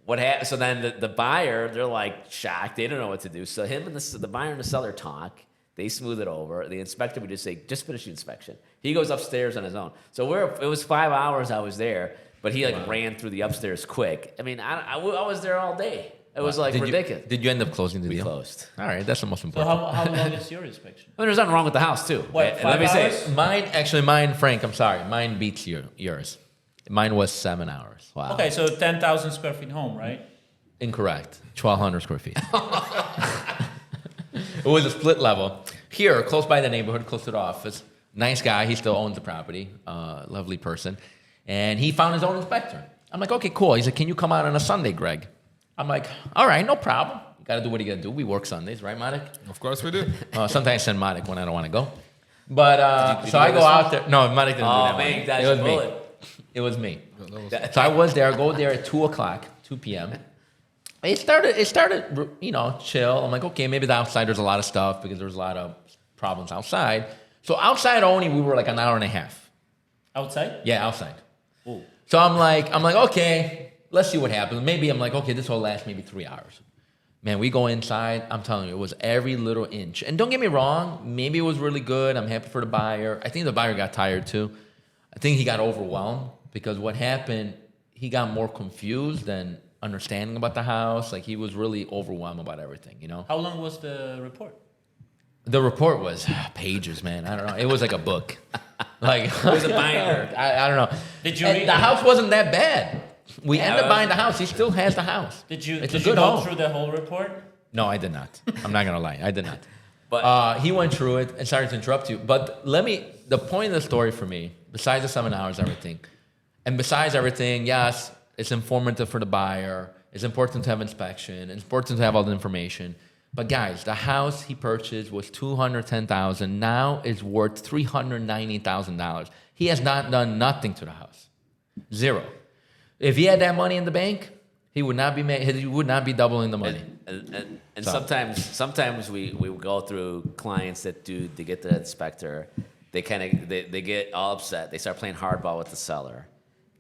what happened? So then the buyer, they're like shocked. They don't know what to do. So him and the buyer and the seller talk. They smooth it over. The inspector would just say, just finish the inspection. He goes upstairs on his own. So it was 5 hours I was there, but he ran through the upstairs quick. I mean, I was there all day. It was like ridiculous. Did you end up closing the We deal? closed. All right, that's the most So important. how long is your inspection? I mean, there's nothing wrong with the house too. What, And 5 let me hours? say, Mine, Frank, I'm sorry. Mine beats yours. Mine was 7 hours. wow. Okay, so 10,000 square feet home, right? Incorrect. 1,200 square feet. It was a split level. Here, close by the neighborhood, close to the office. Nice guy. He still owns the property. Lovely person. And he found his own inspector. I'm like, okay, cool. He's like, can you come out on a Sunday, Greg? I'm like, all right, no problem. You got to do what you got to do. We work Sundays, right, Madik? Of course we do. Sometimes I send Madik when I don't want to go. But did so you I go go this out there. No, Madik didn't do Oh, that man, one. you dodged It was a me. bullet. It was me. So I was there. I go there at 2 o'clock, 2 p.m. It started, chill. I'm like, okay, maybe the outside there's a lot of stuff because there's a lot of problems outside. So outside only, we were like an hour and a half. Outside? Yeah, outside. Ooh. So I'm like, okay, let's see what happens. Maybe I'm like, okay, this will last maybe 3 hours. Man, we go inside. I'm telling you, it was every little inch. And don't get me wrong, maybe it was really good. I'm happy for the buyer. I think the buyer got tired too. I think he got overwhelmed because what happened, he got more confused than understanding about the house. Like he was really overwhelmed about everything, How long was the report? The report was pages, man. I don't know. It was like a book. Like It was a binder. I don't know. Did you And read the it? house wasn't that bad. We Yeah, ended up well- buying the house. He still has the house. Did you It's did a you good go home. through the whole report? No, I did not. I'm not gonna lie. I did not. But He went through it, and sorry to interrupt you, but the point of the story for me, besides the 7 hours, everything, and besides everything, yes, it's informative for the buyer. It's important to have inspection. It's important to have all the information. But guys, the house he purchased was $210,000. Now it's worth $390,000. He has not done nothing to the house. Zero. If he had that money in the bank, he would not be doubling the money. and So. sometimes we go through clients that they get the inspector, they they get all upset. They start playing hardball with the seller.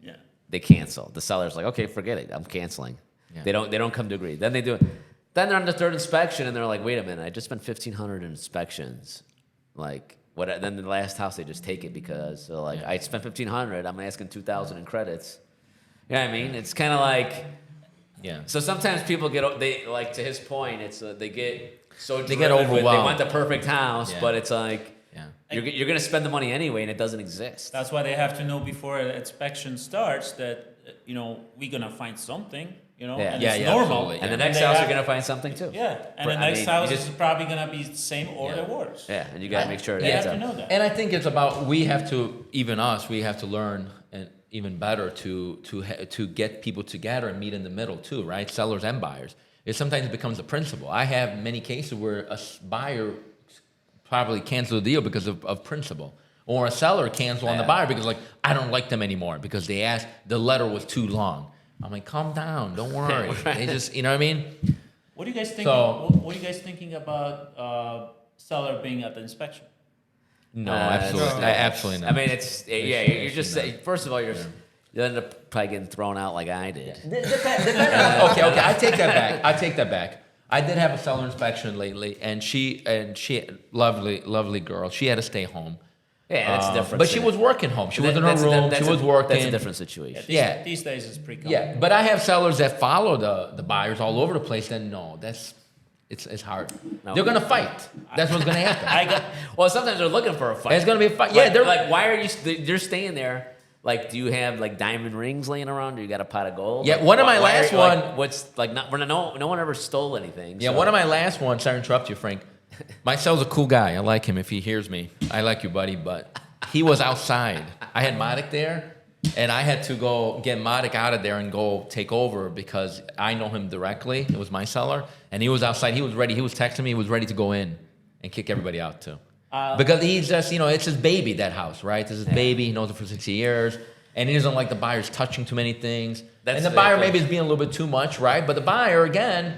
Yeah. They cancel. The seller's like, okay, forget it. I'm canceling. Yeah. They don't come to agree. Then they do it. Then they're on the third inspection and they're like, wait a minute, I just spent $1,500 in inspections. Like what? Then the last house they just take it because they're like, I spent $1,500. I'm asking $2,000 in credits. You know what I mean? It's kind of like. Yeah. So sometimes people they like to his point. It's they get so They get driven with, overwhelmed. They want the perfect house, Yeah. but it's like Yeah. you're gonna spend the money anyway, and it doesn't exist. That's why they have to know before an inspection starts that we're gonna find something. Yeah. And Yeah, it's yeah, normal. absolutely, And the yeah. next they house have- you're gonna find something too. Yeah, and But, the I next mean, house you is just- probably gonna be the same or Yeah. worse. Yeah, and you gotta make sure it You adds have to up. know that. And I think it's about we have to learn and even better to get people together and meet in the middle too, right? Sellers and buyers. It sometimes becomes a principle. I have many cases where a buyer probably canceled the deal because of principle, or a seller canceled on the Yeah. buyer because like I don't like them anymore because they asked the letter was too long. I'm like, calm down, don't worry. They just, you know what I mean? What are you guys thinking? So- What are you guys thinking about seller being at the inspection? No, Uh, absolutely, no. Absolutely not. I mean, it's you're just Actually first of all you end up probably getting thrown out like I did. Okay, I take that back. I did have a seller inspection lately, and she lovely girl. She had to stay home. Yeah, that's different. But she was working home. She was in her That's a- room. that's She a- was working. That's a different situation. Yeah. These days it's pretty common. Yeah, but I have sellers that follow the buyers all over the place. Then no, it's hard. No. They're gonna fight. That's what's gonna happen. I got Well, sometimes they're looking for a fight. It's gonna be a fight. Yeah, they're like, why are you? They're staying there. Like, do you have like diamond rings laying around? Do you got a pot of gold? Yeah, Like, one of my why are last you, like, one- what's like? Not no one ever stole anything. Yeah, so- one of my last ones, sorry to interrupt you, Frank. My sell's a cool guy. I like him if he hears me. I like you, buddy, but he was outside. I had Madik there, and I had to go get Madik out of there and go take over because I know him directly. It was my seller, and he was outside. He was ready. He was texting me. He was ready to go in and kick everybody out, too. Because he's just, it's his baby, that house, right? It's his baby. He knows it for 60 years. And he doesn't like the buyers touching too many things. That's And the the buyer thing. maybe is being a little bit too much, right? But the buyer, again,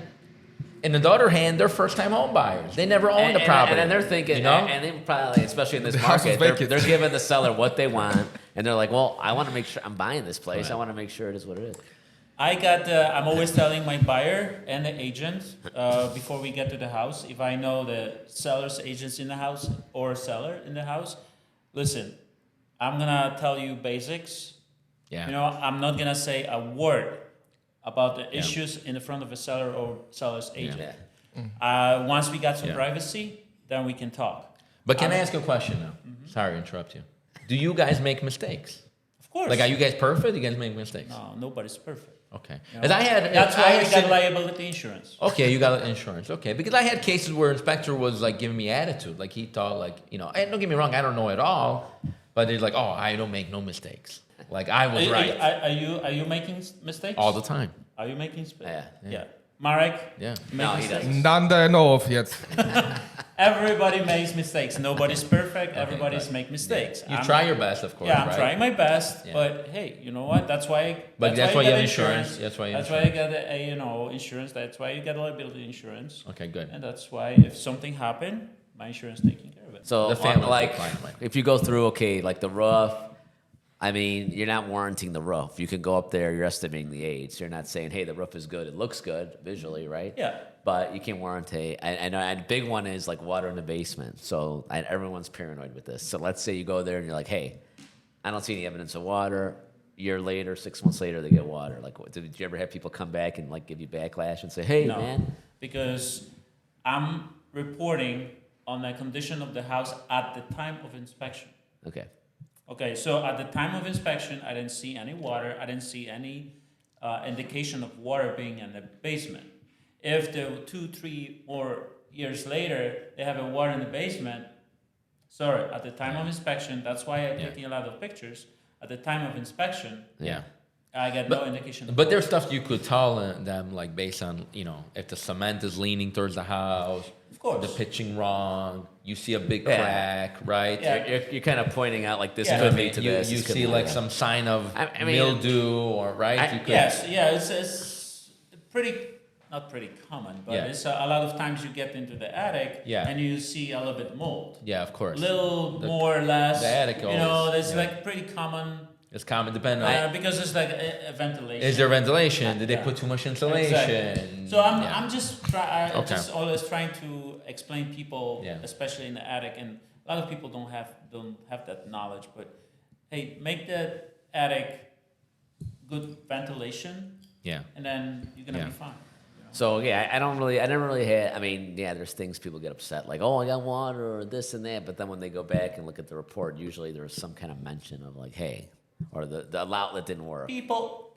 and on the other hand, they're first-time home buyers. They never owned the property. And they're thinking, you know? and they probably, especially in this The house is market, vacant. they're giving the seller what they want, and they're like, well, I want to make sure I'm buying this place. I want to make sure it is what it is. I'm always telling my buyer and the agent before we get to the house, if I know the seller's agent's in the house or seller in the house, listen, I'm gonna tell you basics. Yeah. I'm not gonna say a word about the issues in the front of a seller or seller's agent. Once we got some Yeah. privacy, then we can talk. But can I ask you a question now? Sorry to interrupt you. Do you guys make mistakes? Of course. Like, are you guys perfect? You guys make mistakes? No, nobody's perfect. Okay. You know? Because That's I why had we got sim- liability insurance. Okay, you got insurance. Okay, because I had cases where inspector was like giving me attitude, like he thought like and don't get me wrong, I don't know it all, but he's like, oh, I don't make no mistakes. Like I was right Are you making mistakes? all the time. Are you making mistakes? Yeah. Marek? Yeah. Make No, he mistakes? doesn't. None that I know of yet. Everybody makes mistakes. Nobody's perfect. Everybody's make mistakes. You I'm- try your best, of course. Yeah, I'm right? trying my best, Yeah. but hey, you know what? That's why. But that's why you get have insurance. That's why you have That's why you get insurance. That's why you get liability insurance. Okay, good. And that's why if something happened, my insurance taking care of it. So, The family like, client, right. if you go through, okay, like the roof, I mean, you're not warranting the roof. You can go up there, you're estimating the age. You're not saying, hey, the roof is good. It looks good visually, right? Yeah. But you can't warranty. And a big one is like water in the basement. So everyone's paranoid with this. So let's say you go there and you're like, hey, I don't see any evidence of water. Year later, 6 months later, they get water. Like, did you ever have people come back and like give you backlash and say, hey, No, man? because I'm reporting on the condition of the house at the time of inspection. Okay. Okay, so at the time of inspection, I didn't see any water. I didn't see any indication of water being in the basement. If the 2, 3 more years later they have a water in the basement, sorry, at the time of inspection, that's why I'm taking a lot of pictures. At the time of inspection, Yeah. I got no indication. But there's stuff you could tell them, like based on, if the cement is leaning towards the house, Of course. the pitching wrong, you see a big Yeah. crack, right? Yeah. You're kind of pointing out like this Yeah. could lead to You, this. you this could see lead like to some sign of I mean, mildew or right? I- You could- Yes, yeah, it's pretty, not pretty common, but Yeah. it's a lot of times you get into the attic Yeah. and you see a little bit mold. Yeah, of course. Little The- more or less. the attic You know, always, that's yeah. like pretty common It's common, depending on. because it's like a ventilation. Is there ventilation? Did they Yeah. put too much insulation? Exactly. So Yeah. I'm just Okay. just always trying to explain people, Yeah. especially in the attic, and a lot of people don't have that knowledge. But hey, make the attic good ventilation, Yeah. and then you're gonna Yeah. be fine. So yeah, I never really had. I mean, yeah, there's things people get upset like, oh, I got water or this and that. But then when they go back and look at the report, usually there's some kind of mention of like, hey, or the outlet didn't work. People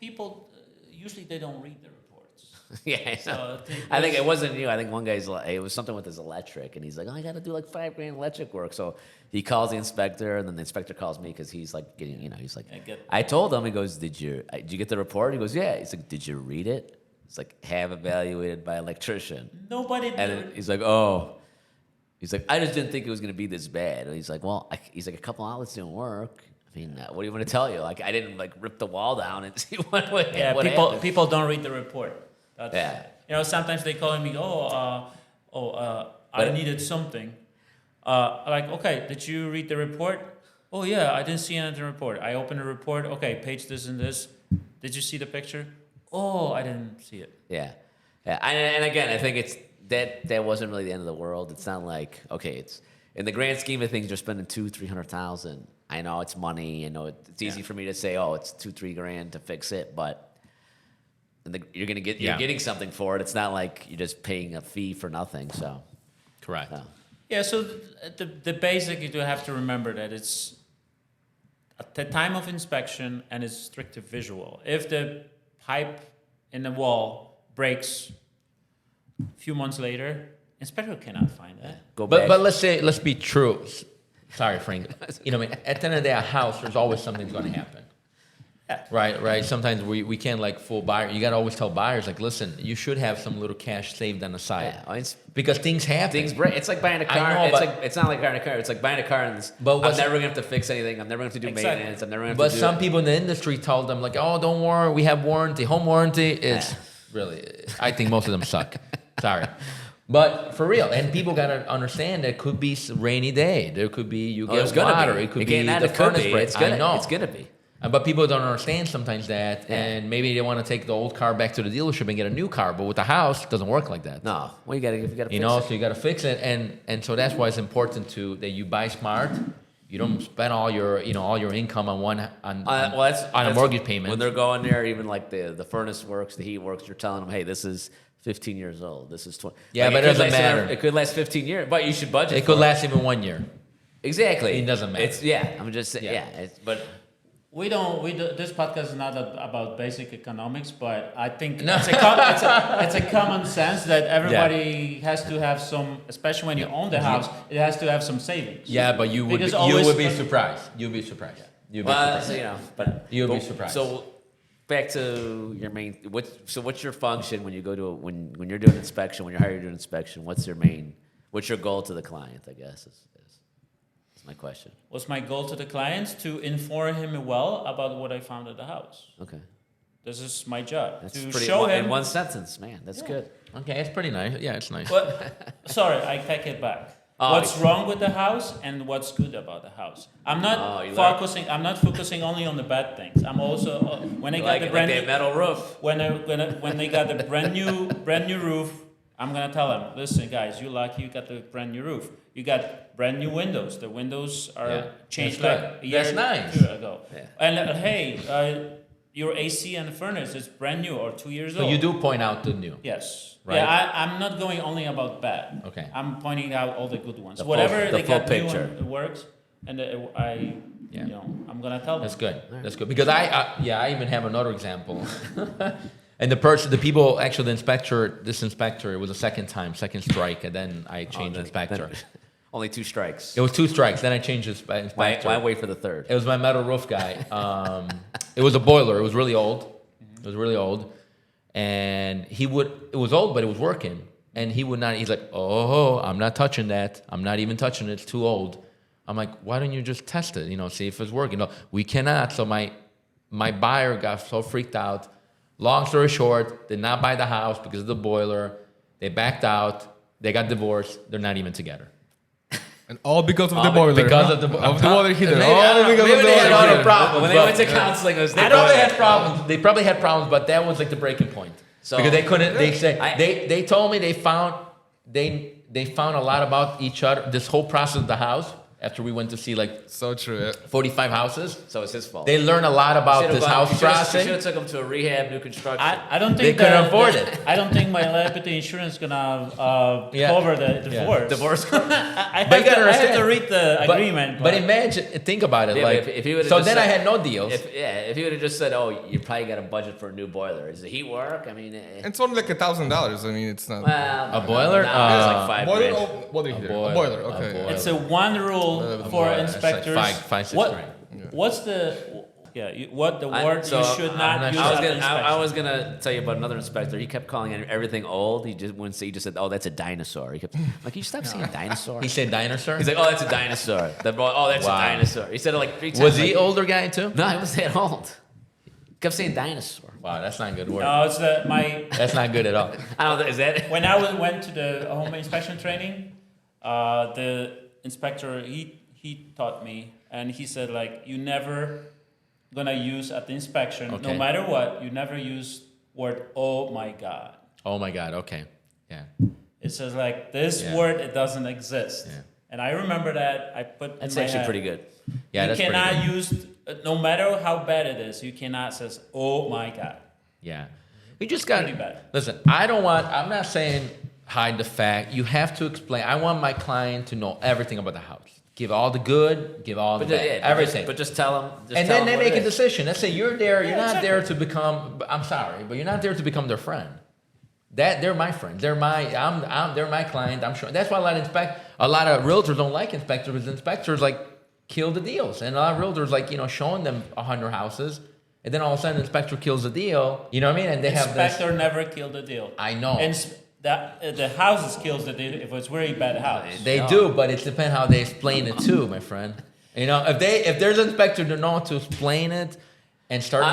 usually they don't read the reports. Yeah, I know. So I think it wasn't you. I think one guy's it was something with his electric, and he's like, oh, I got to do like $5,000 electric work. So he calls the inspector, and then the inspector calls me because he's like getting, he's like, I told him, he goes, did you get the report? He goes, yeah. He's like, did you read it? It's like, have evaluated by electrician. nobody. And then he's like, oh. He's like, I just didn't think it was going to be this bad. And he's like, well, he's like, a couple outlets didn't work. I mean, what do you want to tell you? Like, I didn't like rip the wall down and see what Yeah, what people happened. people don't read the report. That's, Yeah. Sometimes they call me, I But- needed something. Like, okay, did you read the report? Oh yeah, I didn't see anything in the report. I opened the report. Okay, page this and this. Did you see the picture? Oh, I didn't see it. Yeah. And again, I think it's that wasn't really the end of the world. It's not like, okay, it's in the grand scheme of things, you're spending $200,000-$300,000. I know it's money. I know it's easy for me to say, oh, it's $2,000-$3,000 to fix it, but you're getting something for it. It's not like you're just paying a fee for nothing. So Correct. Yeah, so the basic you do have to remember that it's at the time of inspection and it's strictly visual. If the pipe in the wall breaks a few months later, inspector cannot find that. go back. But let's be true. Sorry, Frank. At the end of the day, a house, there's always something's going to happen. Yeah. Right. Sometimes we can't like fool buyer. You got to always tell buyers like, listen, you should have some little cash saved on the side because things happen. Things break. It's like buying a car. It's not like buying a car. It's like buying a car and I'm never gonna have to fix anything. I'm never gonna have to do maintenance. I'm never gonna have But to do some people in the industry told them like, oh, don't worry, we have warranty, home warranty. It's really, I think most of them suck. Sorry. But for real, and people gotta understand that it could be a rainy day. There could be it's get gonna water. be. It could Again, be not the it could furnace be. breaks. It's I know. It's gonna be. But people don't understand sometimes that, and maybe they want to take the old car back to the dealership and get a new car. But with the house, it doesn't work like that. No. Well, you gotta fix So you got to fix it, and so that's why it's important that you buy smart. You don't spend all your income on a mortgage payment. When they're going there, even like the furnace works, the heat works. You're telling them, hey, this is 15 years old. This is 20. Yeah, but it doesn't matter. It could last 15 years, but you should budget. It could last even 1 year. Exactly. It doesn't matter. I'm just saying. Yeah. But We don't. This podcast is not about basic economics, but I think it's a common sense that everybody has to have some, especially when you own the house, it has to have some savings. Yeah, but you would be surprised. You'd be surprised. but you'll be surprised. So back to your main. What's your function when you go to when you're doing inspection? When you're hired to do inspection, what's your goal to the client? I guess is my question. What's my goal to the clients? To inform him well about what I found at the house. Okay. This is my job. That's to pretty show him in one sentence, man. That's good. Okay, it's pretty nice. Yeah, it's nice. Sorry, I take it back. Oh, What's wrong with the house and what's good about the house? I'm not focusing only on the bad things. I'm also when they got the brand new metal roof. when they got the brand new roof. I'm gonna tell them, listen, guys, you got the brand new roof. You got brand new windows. The windows are changed That's like good. a year That's nice. or two ago. Yeah. And hey, your AC and furnace is brand new or 2 years So old. you do point out the new. Yes. Right. Yeah, I'm not going only about bad. Okay. I'm pointing out all the good ones. The full- Whatever the they full got picture. new and it works, and I'm gonna tell them. That's good. That's good. Because I even have another example. And the people, actually this inspector, it was a second strike, and then I changed inspector. Only 2 strikes. It was 2 strikes, then I changed inspector. Why wait for the third? It was my metal roof guy. It was a boiler. It was really old. It was really old. And it was old, but it was working. And he would not, he's like, oh, I'm not touching that. I'm not even touching it. It's too old. I'm like, why don't you just test it? See if it's working. No, we cannot. So my buyer got so freaked out. Long story short, did not buy the house because of the boiler. They backed out. They got divorced. They're not even together. And all because of the boiler. Because huh? of the water heater. Maybe, All because maybe of the they had water other heater. problems. When they went to counseling, it was They probably had problems. They probably had problems, but that was like the breaking point. So- because they couldn't. They say I- they told me they found a lot about each other. This whole process of the house. After we went to see like So true. Yeah. 45 houses, So it's his fault. they learned a lot about this house You should process. have took him to a rehab, new construction. I don't They think couldn't that- afford that- it. I don't think my liability insurance is gonna Yeah. cover the divorce. Divorce. I But you have gotta to, I have understand. to read the agreement. But imagine, think about it. Yeah, like but if he would've so, just then I said- had no deals. If he would have just said, "Oh, you probably got a budget for a new boiler," does the heat work? I mean, It's only like $1,000. I mean, it's not. well, A boiler? No, it's like Boiler 5 or grand. water heater? boiler, A boiler. a Okay. boiler. it's a one rule for boiler. It's like inspectors. five, 6 what, grand. What's the what the word So, you should not I'm use not at sure. the inspection? I was gonna tell you about another inspector. He kept calling everything old. He just wouldn't say. He just said, "Oh, that's a dinosaur." He kept like, "Can you stop saying dinosaur?" He said dinosaur. He's like, "Oh, that's a dinosaur." Oh, that's Wow. a dinosaur. He said it like 3 times. Was he like, older guy too? No, he wasn't that old. He kept saying dinosaur. Wow, that's not a good word. No, it's my That's not good at all. I don't know. Is that? when I went to the home inspection training, the inspector he taught me, and he said like you never gonna use at the inspection, no Okay. matter what, you never use word "oh my god." Oh my God. Okay. Yeah. It says like this Yeah. word it doesn't exist, Yeah. and I remember that I put That's in my actually head, pretty good. Yeah, you that's pretty cannot good. use no matter how bad it is, you cannot say "oh my god." Yeah. You just got Pretty bad. Listen, I'm not saying hide the fact. You have to explain. I want my client to know everything about the house. Give all the good, give all the bad, everything. But just tell him. And then they make a decision. Let's say you're there, you're not there to become, I'm sorry, but you're not there to become their friend. They're my friends. They're my client. I'm sure. That's why a lot of realtors don't like inspectors, because inspectors like kill the deals. And a lot of realtors like, showing them 100 houses, and then all of a sudden the inspector kills the deal. You know what I mean? And they have this. Inspector never killed the deal. I know. And the houses kills the deal if it's very bad house. They do, but it depends how they explain it too, my friend. If there's an inspector to know to explain it and start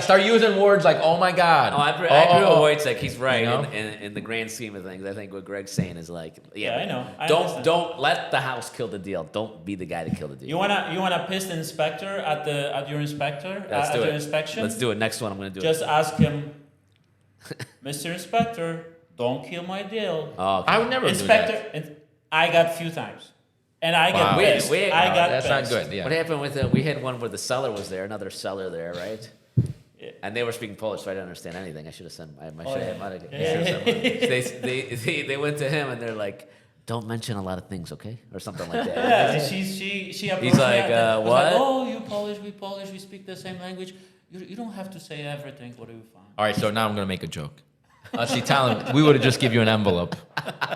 start using words like "oh my God." I agree with Wojciech. He's right. You know? In the grand scheme of things, I think what Greg's saying is like, Yeah, I know. I don't understand. don't let the house kill the deal. Don't be the guy to kill the deal. You wanna piss the inspector at your inspector Let's at do your it. inspection? Let's do it. Next one, I'm gonna do Just it. ask him, Mr. Inspector, don't kill my deal. Oh, okay. I would never do that. Inspector, I got few times, and I Wow. get pissed. We- I got That's pissed. not good. Yeah. What happened with we had one where the seller was there, another seller there, right? Yeah. And they were speaking Polish, so I didn't understand anything. I should have sent. I Oh, should yeah. have. might have- Yeah, I should have yeah, sent one. They went to him and they're like, "Don't mention a lot of things, okay?" Or something like that. Yeah, she approached He's me like, and I was what? like, oh, you Polish, we speak the same language. You don't have to say everything. What do you find? All right, so now I'm gonna make a joke. Us Italian, we would have just give you an envelope,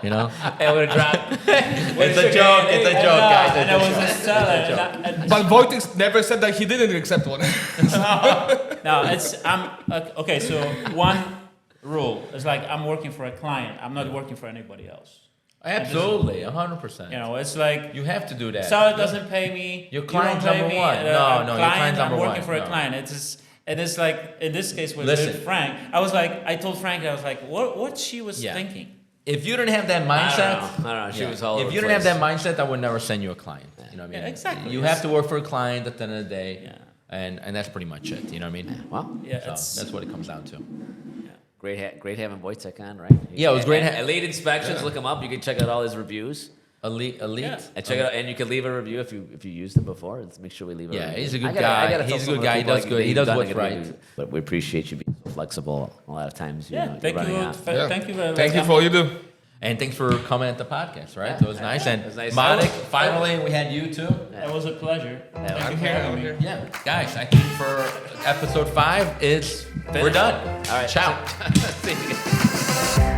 And would have dropped. It's a joke. It's a joke, guys. And I was a seller. and But Wojtek never said that he didn't accept one. No, okay. So one rule is like I'm working for a client. I'm not working for anybody else. Absolutely, 100%. It's like You have to do that. seller doesn't pay me. Your you client's don't pay number me, one. No, your client's I'm number working one. for a No. client. It's like in this case with Listen. Frank. I told Frank, I was like, what she was Yeah. thinking. If you didn't have that I mindset, don't know. She yeah. was all over If you the didn't have that place. mindset, I would never send you a client. You know what I mean? Yeah, exactly, You yes. have to work for a client at the end of the day, Yeah. and that's pretty much it. You know what I mean? Well, Yeah, So that's what it comes down to. great having Wojciech on, right? Yeah, it was great At Lead Inspections, look him up. You can check out all his reviews. Elite. Yeah. And check it out, and you can leave a review if you used him before. Let's make sure we leave a Yeah, review. he's a good I guy. tell He's a some good of the guy. He people, does like, good. He they've does done a what's good right. review. But we appreciate you being so flexible. A lot of times, you Yeah, know, thank you're you. running out. Yeah. Thank you very Thank you much. for all you do. And thanks for coming at the podcast, right? Yeah. So it was nice. And It was nice. Monik, finally, we had you too. It was a pleasure. Thank you I'm for here. having I'm me. here. Yeah, guys, I think for episode 5 is we're done. All right. Ciao. See you again.